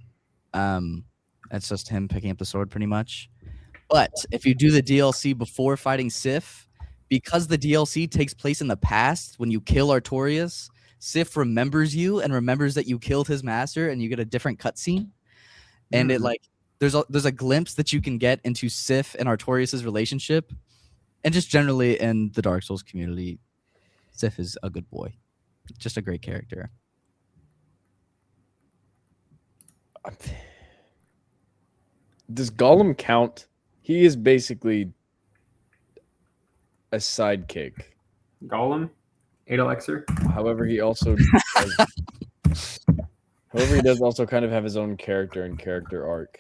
It's just him picking up the sword pretty much. But if you do the DLC before fighting Sif, because the DLC takes place in the past when you kill Artorias, Sif remembers you and remembers that you killed his master, and you get a different cutscene. And it like there's a glimpse that you can get into Sif and Artorias' relationship, and just generally in the Dark Souls community, Sif is a good boy, just a great character. Does Gollum count? He is basically a sidekick. Gollum, 8 elixir. However, he also does also kind of have his own character and character arc.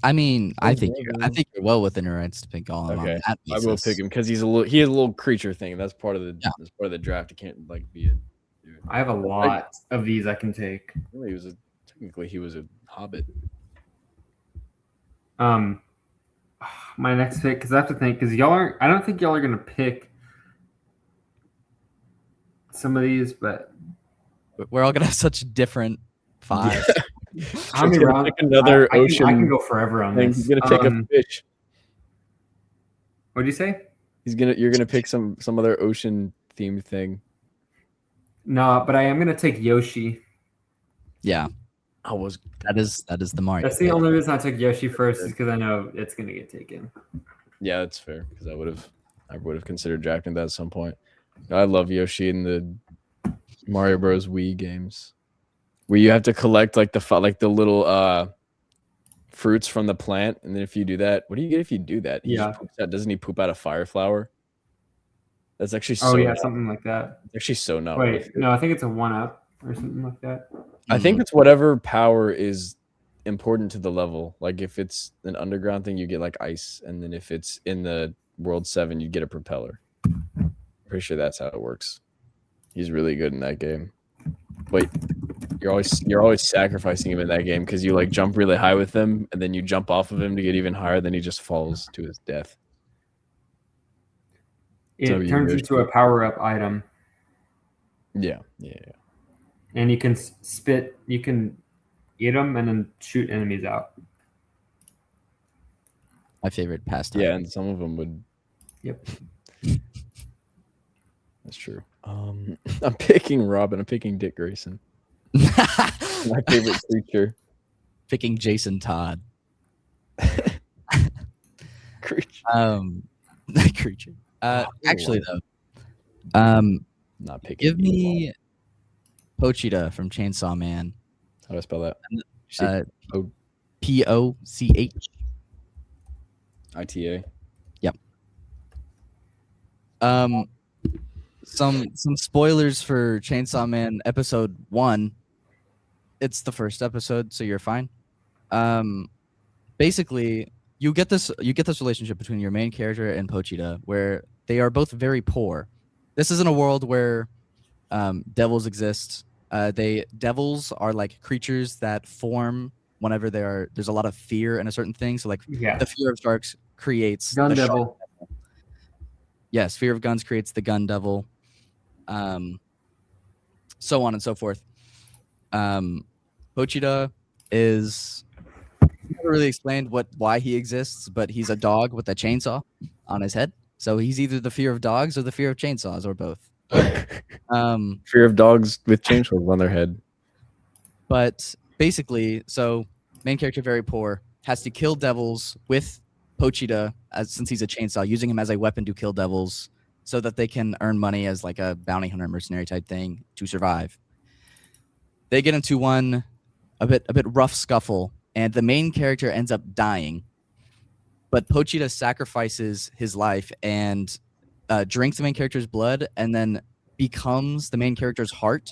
I mean, I think you're well within your rights to pick Gollum. Okay, on that I will basis. pick him because he has a little creature thing. That's part of the draft. It can't like be a dude. I have a lot of these I can take. Well, technically he was a hobbit. My next pick, because I have to think, because I don't think y'all are gonna pick some of these, but We're all gonna have such different five. how many rounds? Another ocean. I can go forever on thing. this. He's gonna pick a fish. What'd you say? You're gonna pick some other ocean themed thing. No, but I am gonna take Yoshi. Yeah, that is the mark. That's the only reason I took Yoshi first, is because I know it's gonna get taken. Yeah, that's fair, because I would have considered drafting that at some point. I love Yoshi in the Mario Bros. Wii games, where you have to collect like the little fruits from the plant, and then if you do that, what do you get if you do that? Doesn't he poop out a fire flower? That's actually something like that. It's actually so not. Wait, no, I think it's a 1-up or something like that. I think it's whatever power is important to the level. Like if it's an underground thing, you get like ice, and then if it's in the World 7, you get a propeller. Pretty sure that's how it works. He's really good in that game. But you're always sacrificing him in that game because you like jump really high with him, and then you jump off of him to get even higher, then he just falls to his death. It turns into a power-up item. Yeah. And you can you can eat them and then shoot enemies out. My favorite pastime. Yeah, and some of them would. Yep. That's true. I'm picking Robin. I'm picking Dick Grayson. My favorite creature. Picking Jason Todd. Creature. Creature. Actually though, not picking. give me Pochita from Chainsaw Man. How do I spell that? Poch. ITA. Yep. Some spoilers for Chainsaw Man episode 1. It's the first episode, so you're fine. Basically, you get this relationship between your main character and Pochita, where they are both very poor. This isn't a world where devils exist. Devils are like creatures that form whenever there's a lot of fear in a certain thing. So like the fear of sharks creates Gun the devil. Yes, fear of guns creates the gun devil. So on and so forth. Pochita is never really explained why he exists, but he's a dog with a chainsaw on his head. So he's either the fear of dogs or the fear of chainsaws, or both. Fear of dogs with chainsaws on their head. But basically, so main character, very poor, has to kill devils with Pochita, since he's a chainsaw, using him as a weapon to kill devils so that they can earn money as like a bounty hunter mercenary type thing to survive. They get into a bit rough scuffle, and the main character ends up dying. But Pochita sacrifices his life and drinks the main character's blood, and then becomes the main character's heart.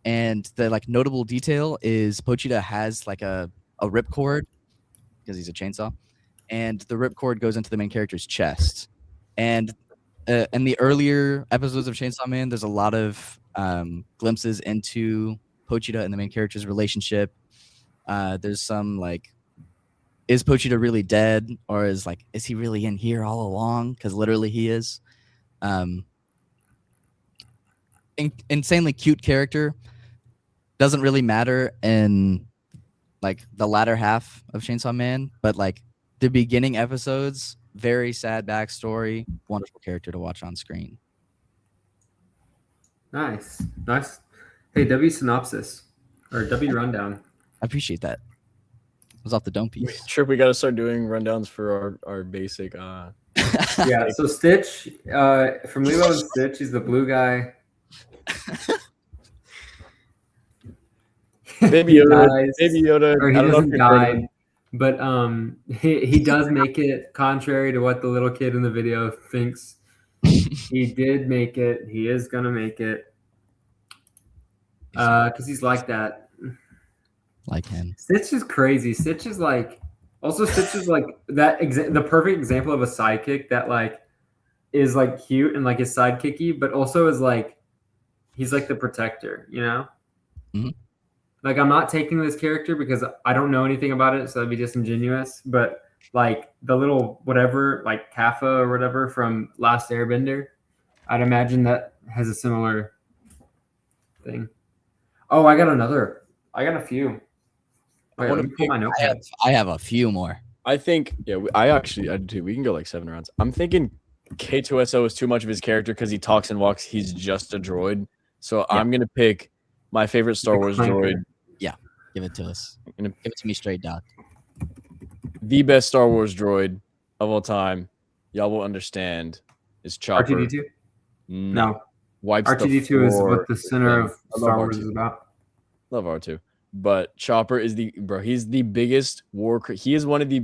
And the like notable detail is Pochita has like a ripcord because he's a chainsaw, and the ripcord goes into the main character's chest. And in the earlier episodes of Chainsaw Man, there's a lot of glimpses into Pochita and the main character's relationship. There's some like, is Pochita really dead, or is he really in here all along? Because literally he is. Insanely cute character. doesn't really matter in like the latter half of Chainsaw Man, but like the beginning episodes, very sad backstory, wonderful character to watch on screen. Nice. Hey, W synopsis or W rundown. I appreciate that. It was off the dome piece. Trip, we got to start doing rundowns for our basic. Yeah. So Stitch, from Lilo and Stitch, he's the blue guy. Baby He Yoda. dies, Baby Yoda. or he I don't know if doesn't you've heard of die, him. but he does make it, contrary to what the little kid in the video thinks. He did make it. He is gonna make it because he's like that. Like him. Stitch is crazy. Stitch is like that. The perfect example of a sidekick that like is like cute and like is sidekicky, but also is like he's like the protector. You know. Mhm. Like I'm not taking this character because I don't know anything about it, so that'd be disingenuous. But like the little whatever, like Kaffa or whatever from Last Airbender, I'd imagine that has a similar thing. Oh, I got a few. Wait, let me pull my notepad. I have a few more. I think, yeah, I do. We can go like 7 rounds. I'm thinking K2SO is too much of his character because he talks and walks. He's just a droid. So I'm going to pick my favorite Star Wars droid. Yeah, give it to us. Give it to me straight, Doc. The best Star Wars droid of all time, y'all will understand, is Chopper. R2D2? No. Wipes R2D2 is floor what the center of I love Star Wars R2. is about. Love R2. But Chopper is he's the biggest he is one of the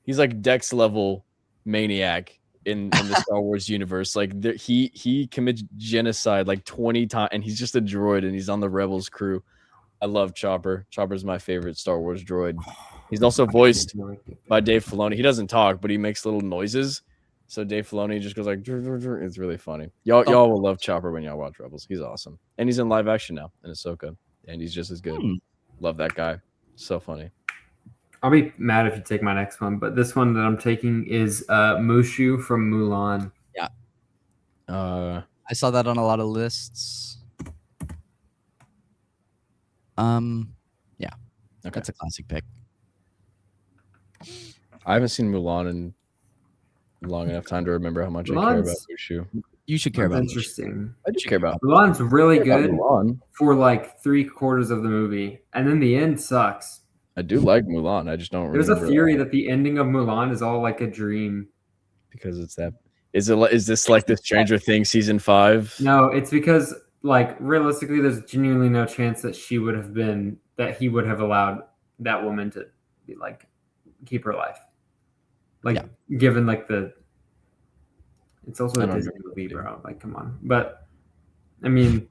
he's like Dex level maniac in the Star Wars universe. Like he commits genocide like 20 times, and he's just a droid and he's on the Rebels crew. I love Chopper. Chopper's my favorite Star Wars droid. He's also voiced by Dave Filoni. He doesn't talk, but he makes little noises. So Dave Filoni just goes like, it's really funny. Y'all will love Chopper when y'all watch Rebels. He's awesome. And he's in live action now in Ahsoka. And he's just as good. Love that guy. So funny. I'll be mad if you take my next one, but this one that I'm taking is Mushu from Mulan. Yeah. I saw that on a lot of lists. Yeah. Okay. That's a classic pick. I haven't seen Mulan in long enough time to remember how much I care about Mushu. You should care about interesting. I do care about Mulan's really good Mulan. for like 3/4 of the movie, and then the end sucks. I do like Mulan. I just don't There's a remember theory that the ending of Mulan is all like a dream. Because it's that. Is this like the Stranger Things season 5? No, it's because like realistically, there's genuinely no chance that he would have allowed that woman to be like keep her life. Like given like it's also a Disney movie, bro. Like, come on. But I mean,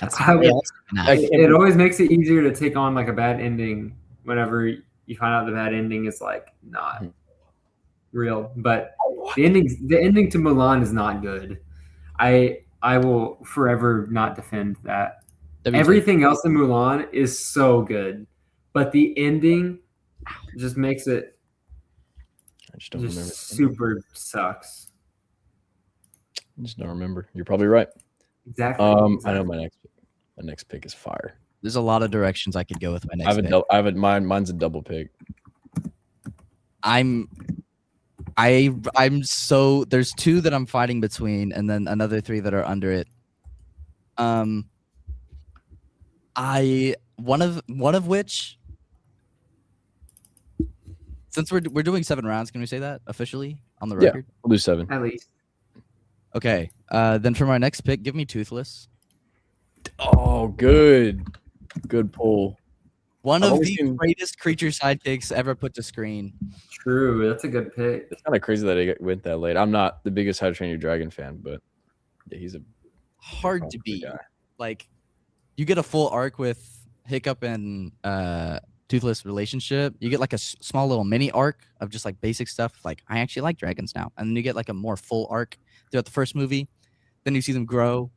it always makes it easier to take on like a bad ending whenever you find out the bad ending is like not real. But the ending to Mulan is not good. I will forever not defend that. Everything else in Mulan is so good, but the ending just makes it I just don't remember. Super sucks. I just don't remember. You're probably right. Exactly. I know my next pick is fire. There's a lot of directions I could go with my next pick. Mine's a double pick. I'm so there's 2 that I'm fighting between, and then another 3 that are under it. One of which, since we're doing 7 rounds, can we say that officially on the record? Yeah, we'll do 7 at least. Okay. Then for my next pick, give me Toothless. Oh, good pull. One of the greatest creature sidekicks ever put to screen. True, that's a good pick. It's kind of crazy that he went that late. I'm not the biggest How to Train Your Dragon fan, but yeah, he's a hard to beat. Like, you get a full arc with Hiccup and Toothless relationship. You get like a small little mini arc of just like basic stuff. Like, I actually like dragons now, and then you get like a more full arc throughout the first movie. Then you see them grow,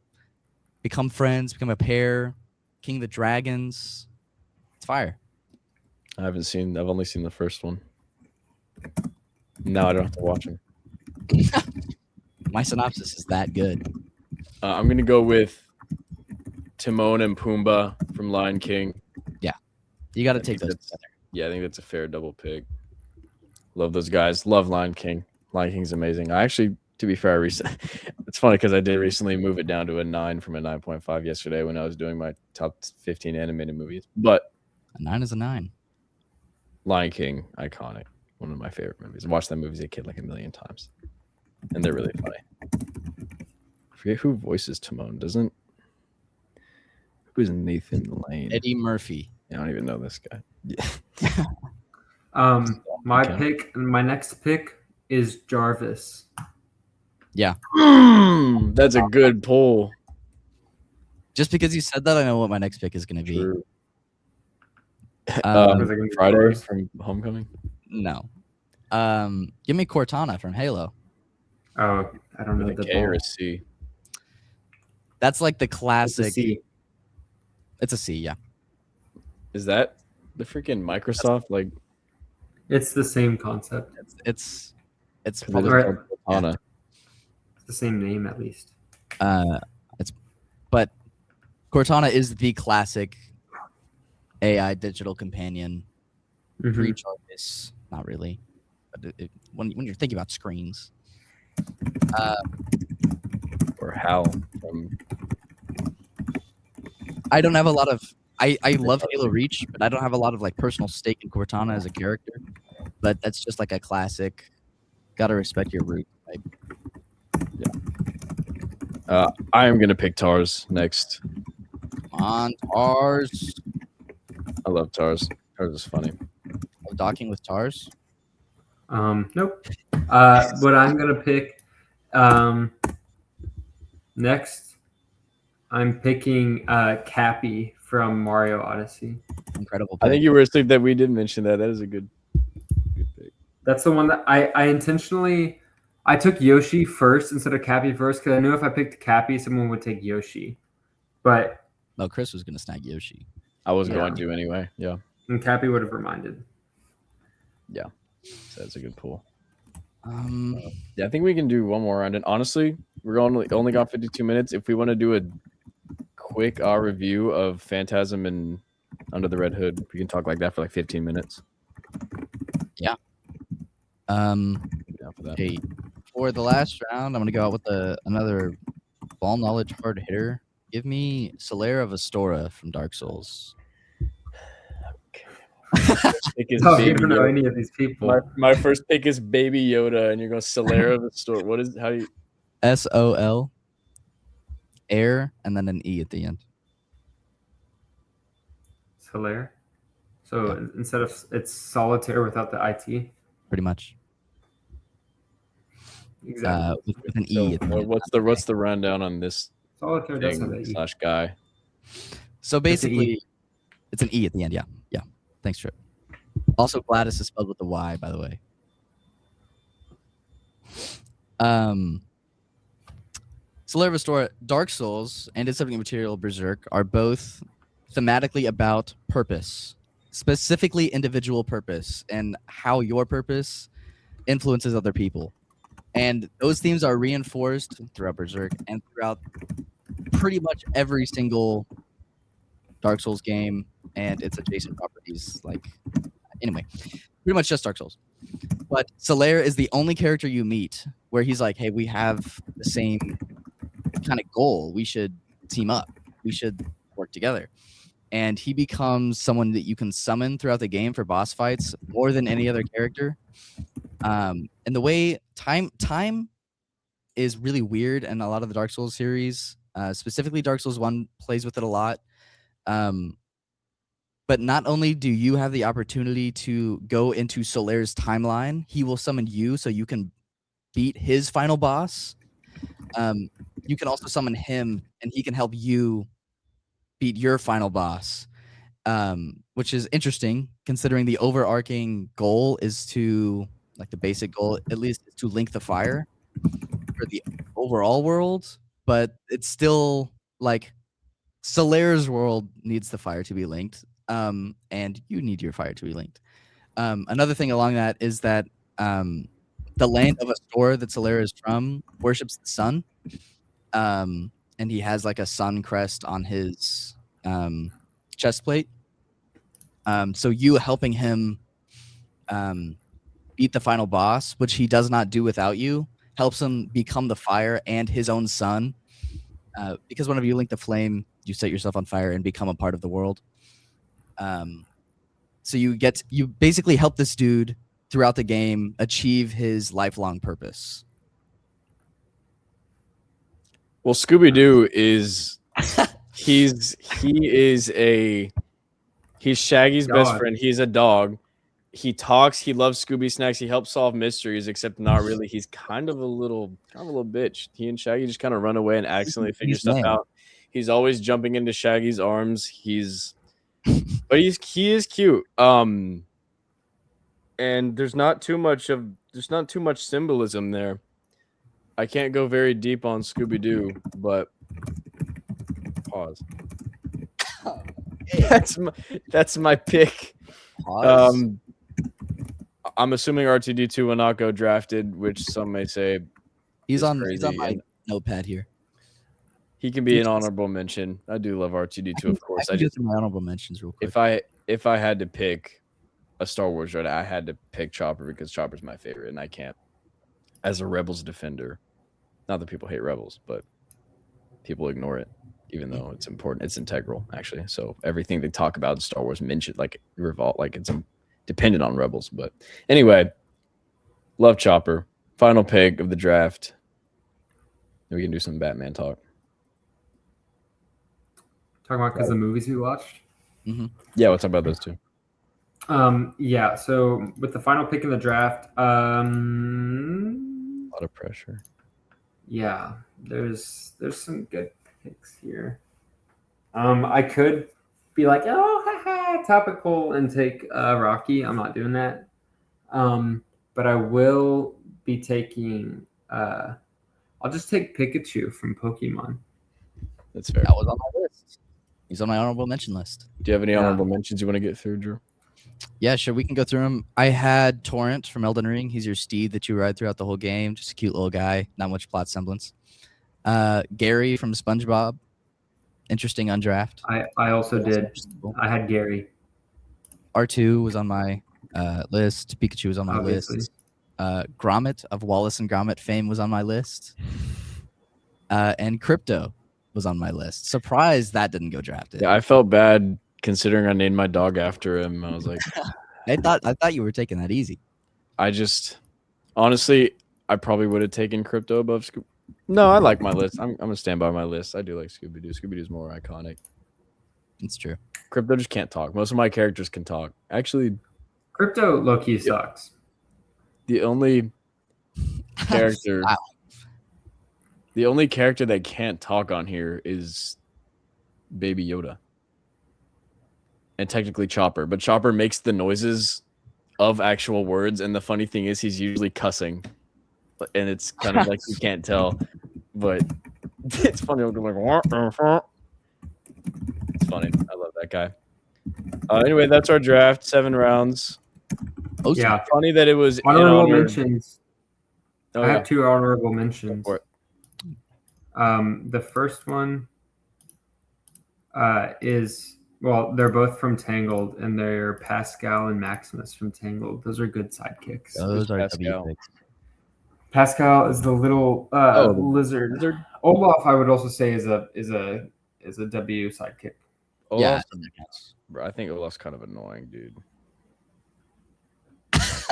become friends, become a pair, king of the dragons. It's fire. I've only seen the first one. Now I don't have to watch them. My synopsis is that good. I'm gonna go with Timon and Pumbaa from Lion King. You got to I take think those that's- together. Yeah, I think that's a fair double pick. Love those guys. Love Lion King. Lion King's amazing. I actually, to be fair, it's funny because I did recently move it down to a 9 from a 9.5 yesterday when I was doing my top 15 animated movies. But A 9 is a 9. Lion King, iconic. One of my favorite movies. I watched that movie as a kid like a million times. And they're really funny. I forget who voices Timon. Who's Nathan Lane? Eddie Murphy. I don't even know this guy. Yeah. My next pick is Jarvis. That's a good pull. Just because you said that, I know what my next pick is going to be. True. Was it gonna be Friday yours? from Homecoming. No. Give me Cortana from Halo. Oh, I don't know With a the K or ball. a C. That's like the It's a classic. C. It's a C, yeah. Is that the freaking Microsoft? Like, It's the same concept. It's because they probably just Alright. called Cortana. It's the same name at least. but Cortana is the classic AI digital companion. Mhm. Pre-Jarvis, not really. But when you're thinking about screens, Or Hal from. I don't have a lot of. I love Halo Reach, but I don't have a lot of like personal stake in Cortana as a character. But that's just like a classic. Gotta respect your root. Like, I am gonna pick Tars next. come on, Tars. I love Tars. Tars is funny. Docking with Tars. Nope. What I'm gonna pick next, I'm picking Cappy from Mario Odyssey. Incredible. I Pick. think you were asleep that we did mention that. That is a good pick. That's the one that I intentionally I took Yoshi first instead of Cappy first because I knew if I picked Cappy, someone would take Yoshi. But No, Chris was gonna snag Yoshi. I was Yeah. going to anyway. Yeah, and Cappy would have reminded. so that's a good pull. Yeah, I think we can do one more round. And honestly, we're only got 52 minutes. If we want to do a quick review of Phantasm and Under the Red Hood, we can talk like that for like 15 minutes. Um, Yeah, for that. okay. For the last round, I'm gonna go out with another ball knowledge hard hitter. Give me Solera of Astora from Dark Souls. Pick is No, you Baby don't know Yoda. any of these people. My first pick is Baby Yoda, and you're going Solera of the store. What is how do you? SOL, air, and then an E at the end. Hilaire. So instead of it's solitaire without the IT. Pretty much. Exactly. With an E So at the end. what's the rundown on this Solitaire does have thing the E. slash guy? So basically, it's an E at the end. Yeah. Thanks, Trip. Also, Gladys is spelled with a Y, by the way. Solera of Astora, Dark Souls, and its subject material Berserk are both thematically about purpose, specifically individual purpose, and how your purpose influences other people. And those themes are reinforced throughout Berserk and throughout pretty much every single Dark Souls game and its adjacent properties. Anyway, pretty much just Dark Souls. But Solera is the only character you meet where he's like, hey, we have the same kind of goal. We should team up. We should work together. And he becomes someone that you can summon throughout the game for boss fights more than any other character. And the way time is really weird in a lot of the Dark Souls series, specifically Dark Souls 1 plays with it a lot. But not only do you have the opportunity to go into Solera's timeline, he will summon you so you can beat his final boss. You can also summon him, and he can help you beat your final boss, which is interesting considering the overarching goal is to, like the basic goal at least, is to link the fire for the overall world, but it's still like Solera's world needs the fire to be linked, and you need your fire to be linked. Another thing along that is that the land of Astora that Solera is from worships the sun. and he has like a sun crest on his chest plate. So you helping him beat the final boss, which he does not do without you, helps him become the fire and his own sun. Because whenever you link the flame, you set yourself on fire and become a part of the world. So you basically help this dude throughout the game achieve his lifelong purpose. Well, Scooby-Doo is he's Shaggy's best Dog. friend. He's a dog. He talks. He loves Scooby snacks. He helps solve mysteries, except not really. He's kind of a little bitch. He and Shaggy just kind of run away and accidentally figure stuff out. He's always jumping into Shaggy's arms. He is cute. And there's not too much symbolism there. I can't go very deep on Scooby-Doo, but pause. That's my pick. Pause. I'm assuming R2D2 will not go drafted, which some may say he's on crazy. my notepad here. He can be an honorable mention. I do love R2D2, of course. I just my honorable mentions real quick. If I had to pick a Star Wars Jedi, I had to pick Chopper because Chopper's my favorite, and I can't. As a Rebels defender, not that people hate Rebels, but people ignore it, even though it's important. It's integral, actually. So everything they talk about in Star Wars mentioned, like revolt, like it's dependent on Rebels. But anyway, love Chopper. Final pick of the draft. We can do some Batman talk. Talking about because the movies we watched. Mm-hmm. Yeah, we'll talk about those two. Yeah. So with the final pick in the draft, A lot of pressure. yeah, there's some good picks here. I could be like, oh, haha, topical, and take Rocky. I'm not doing that. But I will be taking. I'll just take Pikachu from Pokemon. That's fair. That was on my list. He's on my honorable mention list. Do you have any honorable mentions you want to get through, Drew? Yeah, sure. We can go through them. I had Torrent from Elden Ring. He's your steed that you ride throughout the whole game. Just a cute little guy. Not much plot semblance. Gary from SpongeBob. Interesting undraft. I also did. I had Gary. R2 was on my list. Pikachu was on my list. Gromit of Wallace and Gromit fame was on my list. And Crypto was on my list. Surprised that didn't go drafted. Yeah, I felt bad considering I named my dog after him. I was like, I thought you were taking that easy. I just honestly, I probably would have taken Crypto above Scooby. No, I like my list. I'm gonna stand by my list. I do like Scooby-Doo. Scooby-Doo's more iconic. It's true. Crypto just can't talk. Most of my characters can talk. Actually, Crypto low-key sucks. the only character Wow. the only character that can't talk on here is Baby Yoda. And technically Chopper. But Chopper makes the noises of actual words, and the funny thing is he's usually cussing. And it's kind of like you can't tell. But it's funny. I'm like, it's funny. I love that guy. Anyway, that's our draft. 7 rounds. Oh, Yeah. Funny that it was Honorable in honor. mentions. Oh, I yeah. have 2 honorable mentions. Go for it. The first one is, well, they're both from Tangled, and they're Pascal and Maximus from Tangled. Those are good sidekicks. those are Pascal? W picks. Pascal is the little lizard. Lizard? Olaf, I would also say, is a W sidekick. Yeah. Bro, I think Olaf's kind of annoying, dude.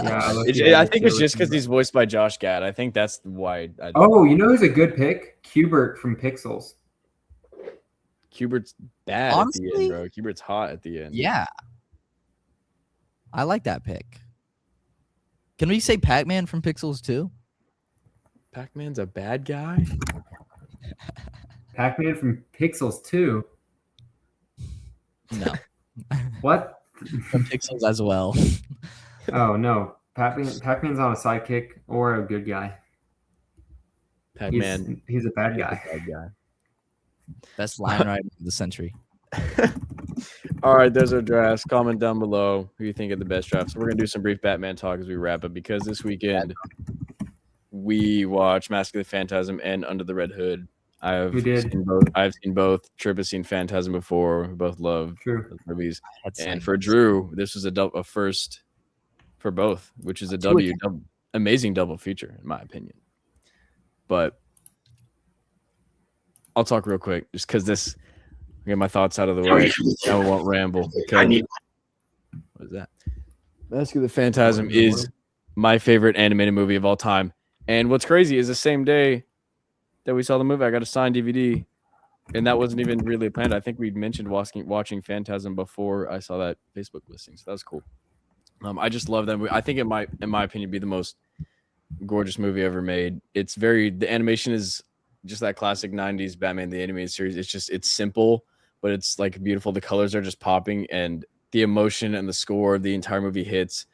Yeah, I think it's just because he's voiced by Josh Gad. I think that's why. Oh, you know who's a good pick? Cubert from Pixels. Cubert's bad Honestly? at the end, bro. Cubert's hot at the end. Yeah. I like that pick. Can we say Pac-Man from Pixels too? Pac-Man's a bad guy? Pac-Man from Pixels too. No. What? From Pixels as well. Oh no, Pac-Man's on a sidekick or a good guy. Pac-Man. He's a bad is a guy. bad guy. Best line writing of the century. All right, there's our drafts. Comment down below who you think are the best drafts. We're gonna do some brief Batman talk as we wrap up because this weekend we watch Mask of the Phantasm and Under the Red Hood. I've We did. seen both. I've seen both. Trip has seen Phantasm before. We both love True. those movies. That's And like- for Drew, this was a first for both, which is a Two amazing double feature in my opinion. But I'll talk real quick just because this. Get my thoughts out of the way. I won't ramble because what is that? Mask of the Phantasm is my favorite animated movie of all time. And what's crazy is the same day that we saw the movie, I got a signed DVD, and that wasn't even really planned. I think we mentioned watching Phantasm before I saw that Facebook listing, so that was cool. I just love that movie. I think it might, in my opinion, be the most gorgeous movie ever made. The animation is just that classic 90s Batman the Animated Series. It's simple, but it's like beautiful. The colors are just popping, and the emotion and the score of the entire movie hits.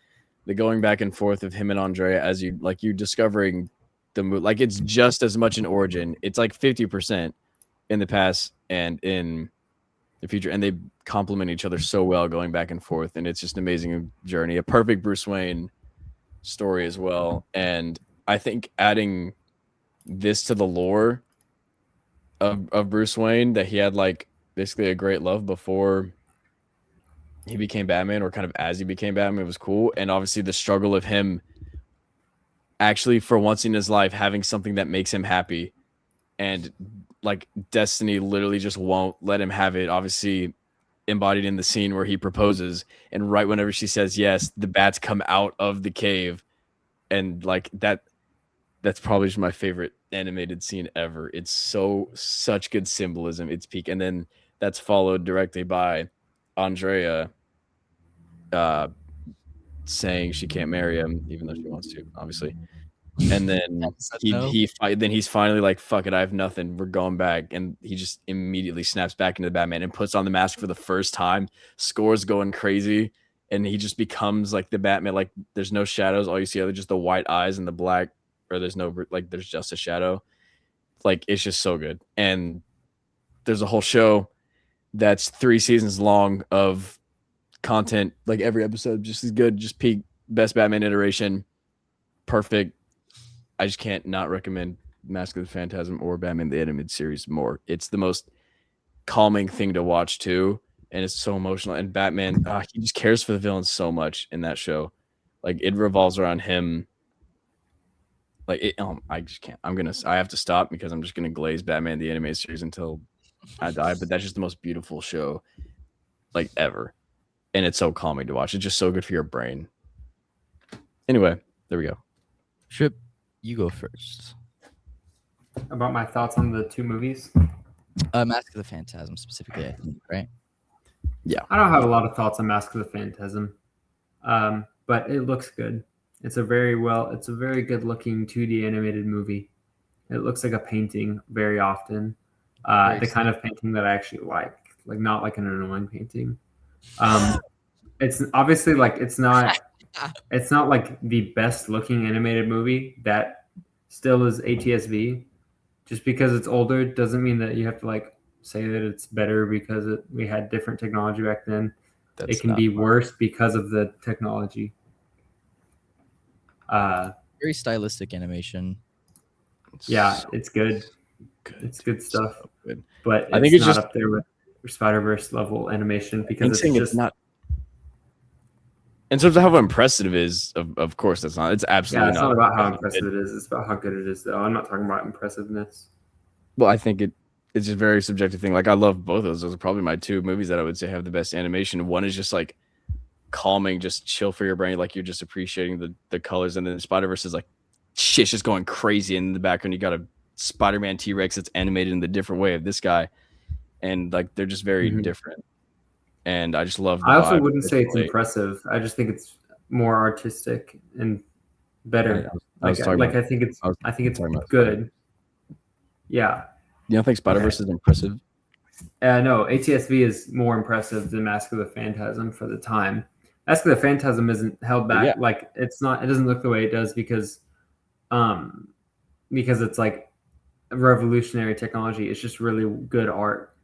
The going back and forth of him and Andrea as you discovering the movie, like it's just as much an origin. It's like 50% in the past and in the future, and they complement each other so well going back and forth, and it's just an amazing journey. A perfect Bruce Wayne story as well. And I think adding this to the lore of Bruce Wayne, that he had like basically a great love before he became Batman, or kind of as he became Batman, was cool. And obviously the struggle of him actually for once in his life having something that makes him happy, and like destiny literally just won't let him have it. Obviously embodied in the scene where he proposes, and right whenever she says yes, the bats come out of the cave, and like that's probably just my favorite animated scene ever. It's such good symbolism. It's peak. And then that's followed directly by Andrea saying she can't marry him, even though she wants to, obviously. And then he's finally like, fuck it, I have nothing. We're going back. And he just immediately snaps back into the Batman and puts on the mask for the first time. Score's going crazy. And he just becomes like the Batman. Like there's no shadows. All you see are just the white eyes and the black, or there's just a shadow. Like it's just so good. And there's a whole show that's 3 seasons long of content. Like every episode just as good, just peak best Batman iteration. Perfect. I just can't not recommend Mask of the Phantasm or Batman the Animated Series more. It's the most calming thing to watch too, and it's so emotional. And Batman, he just cares for the villain so much in that show. Like it revolves around him. Like it, I just can't. I have to stop because I'm just gonna glaze Batman the Animated Series until I die. But that's just the most beautiful show, like ever, and it's so calming to watch. It's just so good for your brain. Anyway, there we go. Trip, you go first. About my thoughts on the 2 movies. Mask of the Phantasm specifically, I think, right? Yeah. I don't have a lot of thoughts on Mask of the Phantasm, but it looks good. It's a very good looking 2D animated movie. It looks like a painting very often. The kind of painting that I actually like not like an annoying painting. It's obviously like it's not like the best looking animated movie. That still is ATSV. Just because it's older doesn't mean that you have to like say that it's better because we had different technology back then. It can be worse because of the technology. Very stylistic animation. Yeah, it's good. It's good stuff. So good. But I think it's not just up there with Spider-Verse level animation because it's not. In terms of how impressive it is, of course, that's not. It's absolutely it's not. not about how impressive it is. It's about how good it is, though. I'm not talking about impressiveness. Well, I think it's just a very subjective thing. Like I love both of those. Those are probably my 2 movies that I would say have the best animation. One is just like calming, just chill for your brain, like you're just appreciating the colors. And then Spider-Verse is like shit's just going crazy. And in the background, you got a Spider-Man T-Rex that's animated in the different way of this guy, and like they're just very different. And I just love. I also wouldn't say it's impressive. I just think it's more artistic and better. I think it's good. Yeah. You don't think Spider-Verse is impressive? No, ATSV is more impressive than Mask of the Phantasm for the time. Mask of the Phantasm isn't held back. Yeah. Like it's not. It doesn't look the way it does because it's like revolutionary technology. It's just really good art.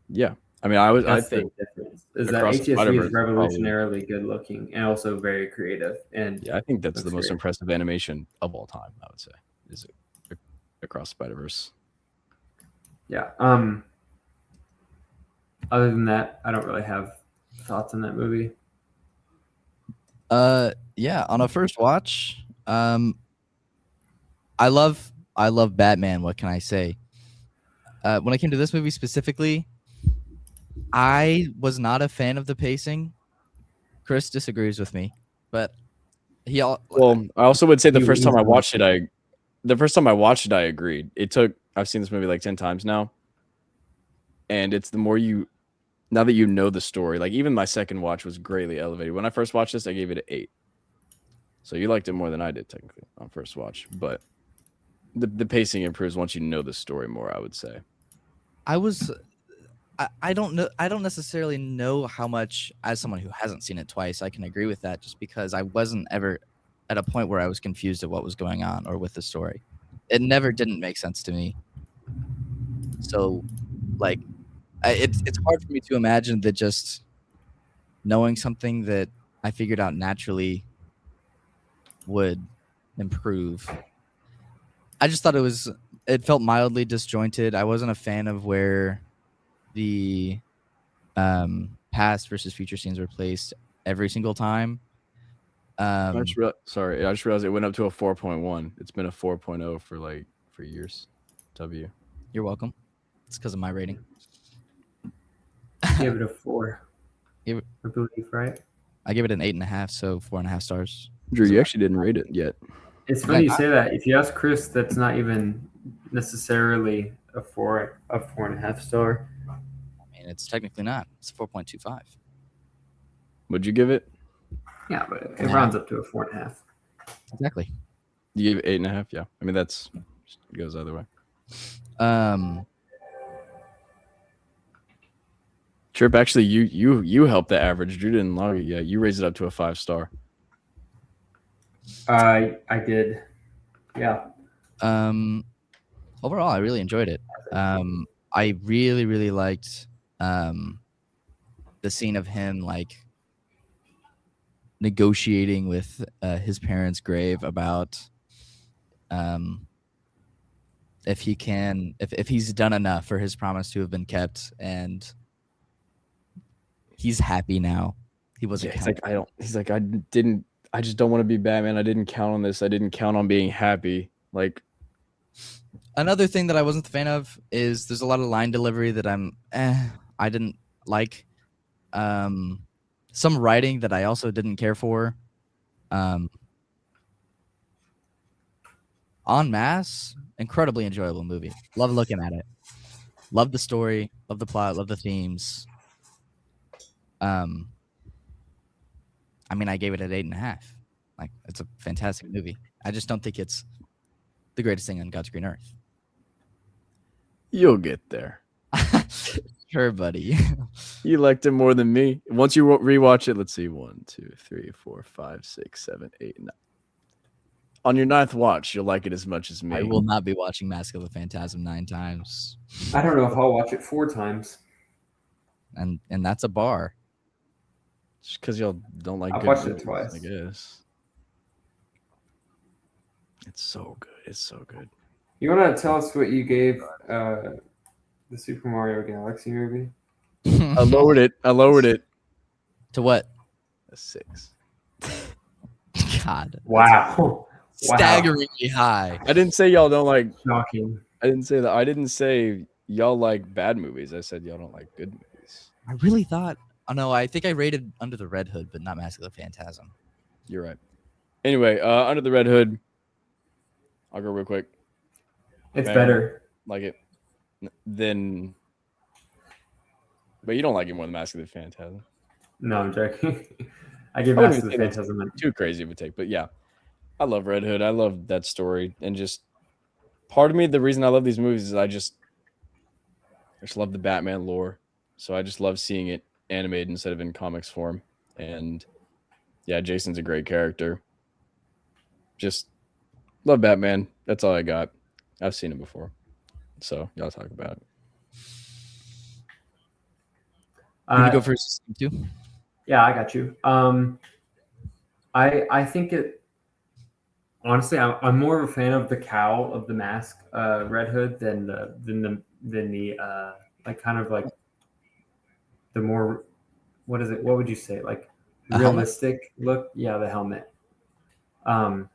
Yeah. I mean, I think the difference is that ATSV is revolutionarily good looking and also very creative. And yeah, I think that's the most impressive animation of all time. I would say is Across Spider-Verse. Yeah. Other than that, I don't really have thoughts on that movie. Yeah, on a first watch, I love Batman. What can I say? When I came to this movie specifically, I was not a fan of the pacing. Chris disagrees with me, but Well, I also would say the first time I He's- watched it, I agreed. I've seen this movie like 10 times now, and it's the more now that you know the story, like even my second watch was greatly elevated. When I first watched this, I gave it an 8. So you liked it more than I did technically on first watch, but the pacing improves once you know the story more, I would say. I don't know. I don't necessarily know how much, as someone who hasn't seen it twice, I can agree with that. Just because I wasn't ever at a point where I was confused at what was going on or with the story. It never didn't make sense to me. So, like, it's hard for me to imagine that just knowing something that I figured out naturally would improve. I just thought it felt mildly disjointed. I wasn't a fan of where the past versus future scenes were placed every single time. I just realized it went up to a 4.1. It's been a 4.0 for years. W. You're welcome. It's because of my rating. Give it a 4. Give it- I believe, right? I give it an 8.5, so 4.5 stars. Drew, you actually didn't rate it yet. It's funny you say that. If you ask Chris, that's not even necessarily a 4.5 star. I mean, it's technically not. It's 4.25. Would you give it? Yeah, but it rounds up to a 4.5. Exactly. You gave it 8.5. Yeah, I mean it goes either way. Trip, actually, you helped the average. Drew didn't log it yet. You raised it up to a 5 star. I did. Yeah. Overall, I really enjoyed it. I really, really liked the scene of him like negotiating with his parents' grave about if he's done enough for his promise to have been kept, and he's happy now. He wasn't. Yeah, I just don't want to be Batman. I didn't count on this. I didn't count on being happy. Like, another thing that I wasn't a fan of is there's a lot of line delivery that I didn't like. Some writing that I also didn't care for. En masse, incredibly enjoyable movie. Love looking at it. Love the story. Love the plot. Love the themes. I mean, I gave it an 8.5. Like, it's a fantastic movie. I just don't think it's the greatest thing on God's green earth. you'll get there. Sure, buddy. You liked it more than me. Once you rewatch it, let's see. 1, 2, 3, 4, 5, 6, 7, 8, 9. On your 9th watch, you'll like it as much as me. I will not be watching Mask of the Phantasm 9 times. I don't know if I'll watch it 4 times. And that's a bar. Just because y'all don't like I've good watched it movies, twice. I guess. It's so good. It's so good. You want to tell us what you gave the Super Mario Galaxy movie? I lowered it. To what? A 6. God. Wow. Staggeringly high. I didn't say y'all don't like. Shocking. I didn't say that. I didn't say y'all like bad movies. I said y'all don't like good movies. I really thought. Oh no, I think I rated Under the Red Hood, but not Mask of the Phantasm. You're right. Anyway, Under the Red Hood. I'll go real quick. It's Man, better. Like it. Then. But you don't like it more than Mask of the Phantasm. No, I'm joking. I give I wouldn't Mask of the say that's Phantasm too crazy of a take, but yeah, I love Red Hood. I love that story, and just part of me, the reason I love these movies is I just love the Batman lore. So I just love seeing it animated instead of in comics form. And yeah, Jason's a great character. Just love Batman. That's all I got. I've seen it before, so y'all talk about it. You go first, too. Yeah, I got you. I think Honestly, I'm more of a fan of the cowl of the mask, Red Hood, than the like kind of like the more, what is it? What would you say? Like A helmet? realistic look? Yeah, the helmet. Um,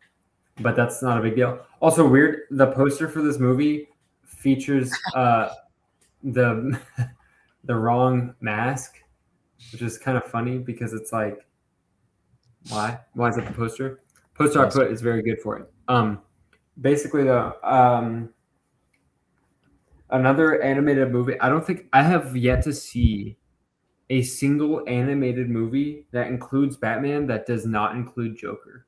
but that's not a big deal. Also, weird. The poster for this movie features the the wrong mask, which is kind of funny because it's like, why? Why is that the poster? Poster I Yes. put is very good for it. Basically, though, another animated movie. I don't think I have yet to see a single animated movie that includes Batman that does not include Joker.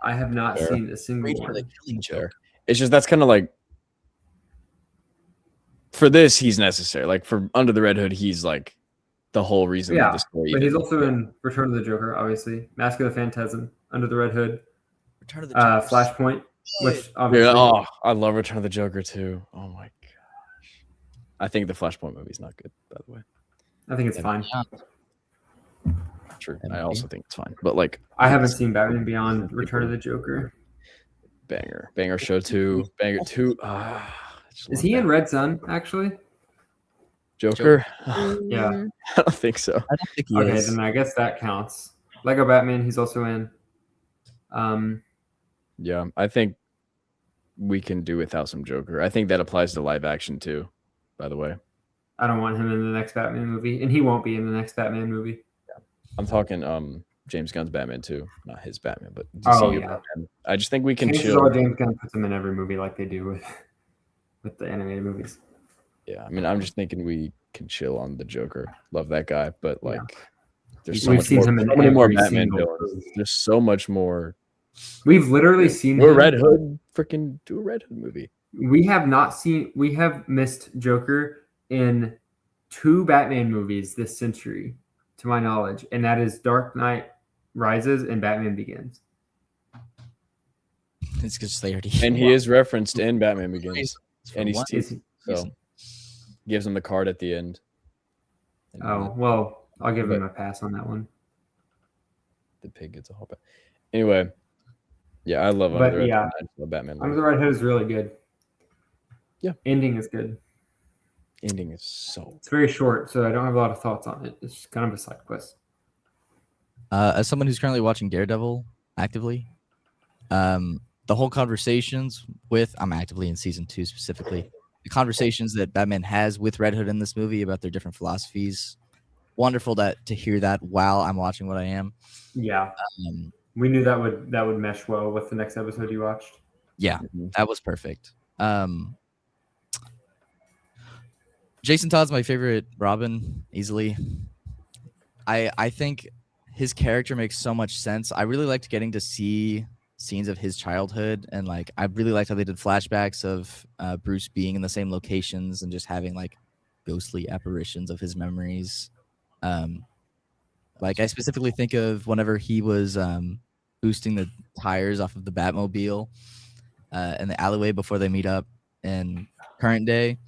I have not Fair. seen a single Wait for the one. Killing Fair. Joke. It's just that's kind of like for this he's necessary. Like for Under the Red Hood, he's like the whole reason of Yeah, the story. but he's even. also in Return of the Joker, obviously. Mask of the Phantasm, Under the Red Hood, Return of the Joker. Flashpoint, which Yeah, obviously I love Return of the Joker too. Oh my gosh. I think the Flashpoint movie's not good, by the way. I think it's fine. True. That I movie. also think it's fine. But like I haven't it's seen Batman Beyond Return of the Joker. banger show 2, banger 2. Is he in Red Sun, actually? Joker? Yeah. I don't think so. I don't think he Okay, is. then I guess that counts. Lego Batman, he's also in. Yeah, I think we can do without some Joker. I think that applies to live action too, by the way. I don't want him in the next Batman movie, and he won't be in the next Batman movie. I'm talking James Gunn's Batman too, not his Batman, but Oh, DCU yeah. Batman. I just think we can Chances chill. are James Gunn puts him in every movie like they do with the animated movies. Yeah, I mean, I'm just thinking we can chill on the Joker. Love that guy, but like, there's so We've much seen more, him in so many more every Batman single villains. movie. There's so much more. We've literally seen Do a him. Red Hood, freaking do a Red Hood movie. We have missed Joker in 2 Batman movies this century, to my knowledge, and that is Dark Knight Rises and Batman Begins. It's because they already. And he is referenced in Batman Begins, and he's What? teased, so gives him the card at the end. And Oh, well, I'll give him a pass on that one. the pig gets a whole back. Anyway, yeah, I love But Under the Red yeah, Hood. I just love Batman. Under the Red Hood is really good. Yeah. Ending is good. Ending is so. It's very short, so I don't have a lot of thoughts on it. It's kind of a side quest. As someone who's currently watching Daredevil actively, the whole conversations with I'm actively in season 2 specifically. The conversations that Batman has with Red Hood in this movie about their different philosophies. Wonderful to hear that while I'm watching what I am. Yeah. We knew that would mesh well with the next episode you watched. Yeah, that was perfect. Jason Todd's my favorite Robin, easily. I think his character makes so much sense. I really liked getting to see scenes of his childhood, and like I really liked how they did flashbacks of Bruce being in the same locations and just having like ghostly apparitions of his memories. Like I specifically think of whenever he was boosting the tires off of the Batmobile in the alleyway before they meet up in current day.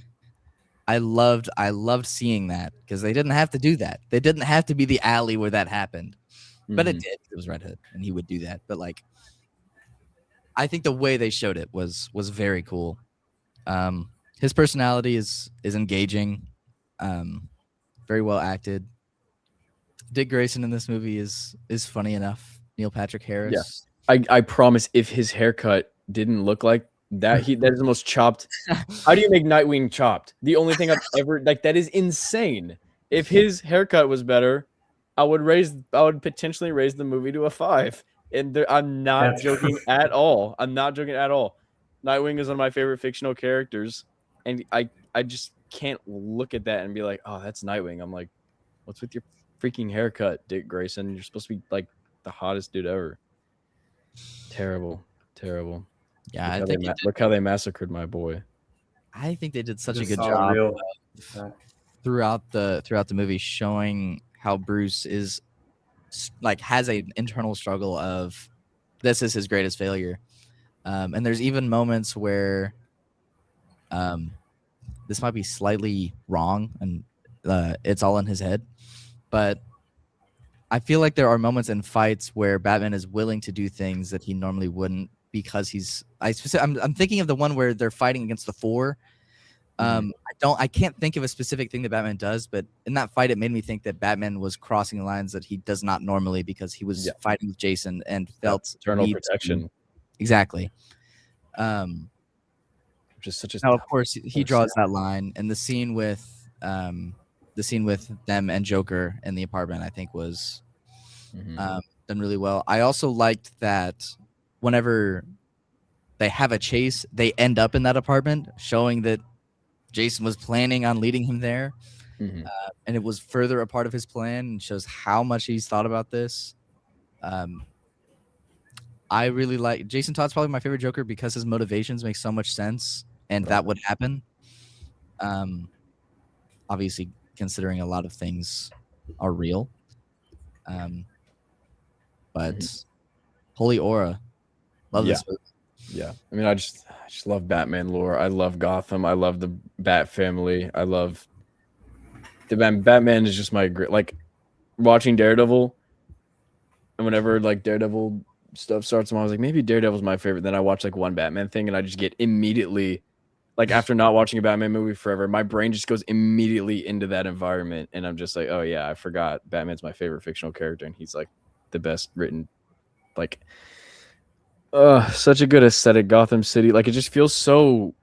I loved seeing that because they didn't have to do that. They didn't have to be the alley where that happened, but it did. It was Red Hood, and he would do that. But like, I think the way they showed it was very cool. His personality is engaging, very well acted. Dick Grayson in this movie is funny enough. Neil Patrick Harris. Yeah. I promise if his haircut didn't look like that, that is the most chopped. How do you make Nightwing chopped? The only thing I've ever like that is insane. If his haircut was better, I would potentially raise the movie to a 5. And I'm not joking at all. I'm not joking at all. Nightwing is one of my favorite fictional characters, and I just can't look at that and be like, oh, that's Nightwing. I'm like, what's with your freaking haircut, Dick Grayson? You're supposed to be like the hottest dude ever. Terrible. Yeah, Look how they massacred my boy. I think they did such a good job throughout the movie, showing how Bruce is like has an internal struggle of this is his greatest failure, and there's even moments where this might be slightly wrong and it's all in his head, but I feel like there are moments in fights where Batman is willing to do things that he normally wouldn't because I'm thinking of the one where they're fighting against the Four. I can't think of a specific thing that Batman does, but in that fight, it made me think that Batman was crossing the lines that he does not normally because he was fighting with Jason and felt eternal protection. Exactly. Which is such a. Now, of course, he draws that line, and the scene with them and Joker in the apartment, I think, was done really well. I also liked that whenever they have a chase, they end up in that apartment, showing that Jason was planning on leading him there, and it was further a part of his plan and shows how much he's thought about this. I really like Jason Todd's probably my favorite Joker because his motivations make so much sense, and that would happen. Obviously, considering a lot of things are real, but Holy Aura, love this movie. Yeah, I mean, I just love Batman lore. I love Gotham. I love the Bat family. I love the Batman is just my great. Like watching Daredevil, and whenever like Daredevil stuff starts, I was like, maybe Daredevil's my favorite. Then I watch like one Batman thing, and I just get immediately, like after not watching a Batman movie forever, my brain just goes immediately into that environment, and I'm just like, oh yeah, I forgot Batman's my favorite fictional character, and he's like the best written, like. Such a good aesthetic. Gotham City, like it just feels so.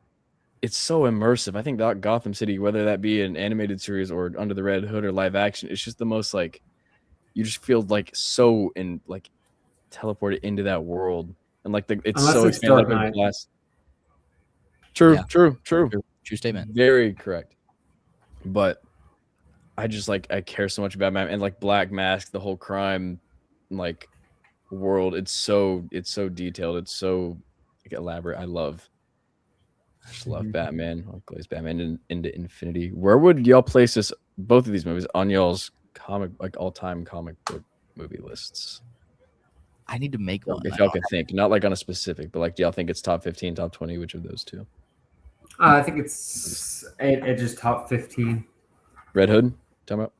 It's so immersive. I think that Gotham City, whether that be an animated series or Under the Red Hood or live action, it's just the most like. You just feel like so in like, teleported into that world, and like it's Unless so it's expanded Dark like Knight. glass. True. True statement. Very correct. But I just like I care so much about Batman and like Black Mask, the whole crime, like. World, it's so detailed, it's so like, elaborate. I just love Batman. I'll glaze Batman into infinity. Where would y'all place this, both of these movies, on y'all's comic, like all-time comic book movie lists? I need to make one. If y'all can think, not like on a specific, but like, do y'all think it's top 15, top 20? Which of those two? I think it's just top 15. Red Hood, talking about?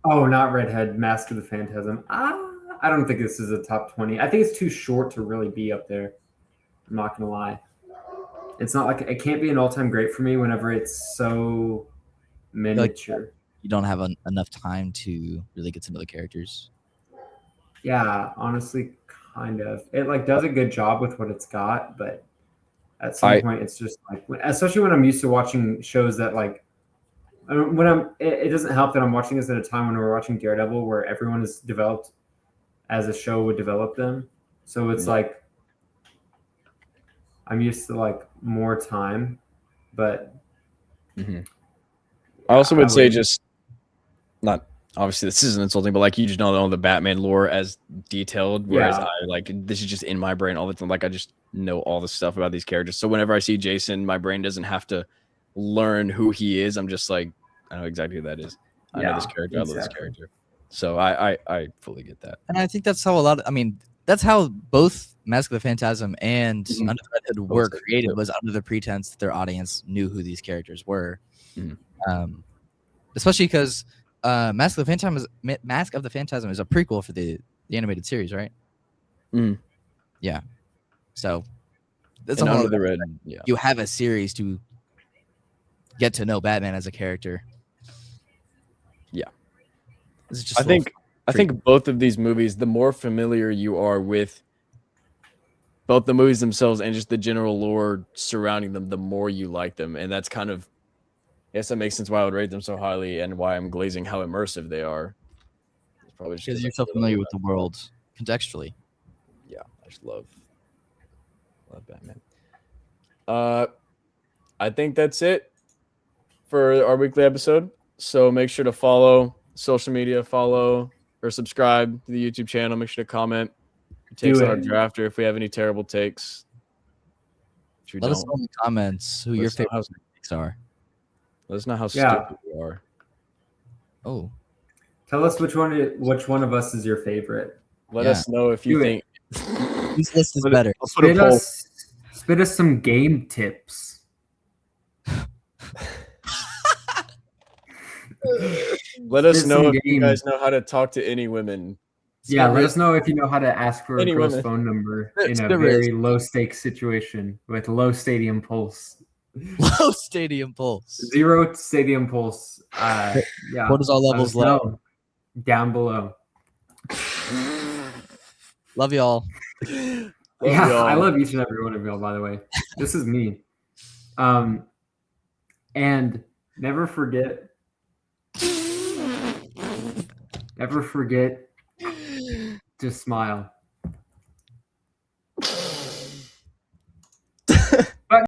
Oh, not Red Hood, Mask of the Phantasm. I don't think this is a top 20. I think it's too short to really be up there. I'm not gonna lie. It's not like it can't be an all-time great for me whenever it's so miniature. Like you don't have enough time to really get to know the characters. Yeah, honestly, kind of. It like does a good job with what it's got, but at some point it's just like, especially when I'm used to watching shows that like, it doesn't help that I'm watching this at a time when we're watching Daredevil, where everyone is developed as a show would develop them. So it's like I'm used to like more time, but I also would say just not obviously this isn't insulting, but like you just don't know the Batman lore as detailed, whereas I like this is just in my brain all the time. Like I just know all the stuff about these characters. So whenever I see Jason, my brain doesn't have to learn who he is. I'm just like, I know exactly who that is. I know this character. Exactly. I love this character. So I fully get that. And I think that's how that's how both Mask of the Phantasm and Under the Red Hood were created, was under the pretense that their audience knew who these characters were. Especially because Mask of the Phantasm is a prequel for the animated series, right? Yeah. So that's a Under the Red. Yeah. You have a series to get to know Batman as a character. Yeah. I think both of these movies, the more familiar you are with both the movies themselves and just the general lore surrounding them, the more you like them. And that's kind of, I guess that makes sense why I would rate them so highly and why I'm glazing how immersive they are. It's probably just because you're so familiar with the world contextually. Yeah, I just love Batman. I think that's it for our weekly episode. So make sure to follow social media, follow or subscribe to the YouTube channel. Make sure to comment takes on our drafter if we have any terrible takes. Let us know in the comments who your favorite takes are. Let us know how stupid we are. Oh, tell us which one of us is your favorite. Let us know if you think this list is better. Spit us some game tips. Let us know if you guys know how to talk to any women Yeah, let us know if you know how to ask for a Any girl's women. phone number in a Spit very risk. low stakes situation with low stadium pulse. Low stadium pulse. 0 stadium pulse. Yeah. Cortisol let levels us low. know down below. Love y'all. Yeah, y'all. I love each and every one of y'all, by the way. This is me. And never forget to smile.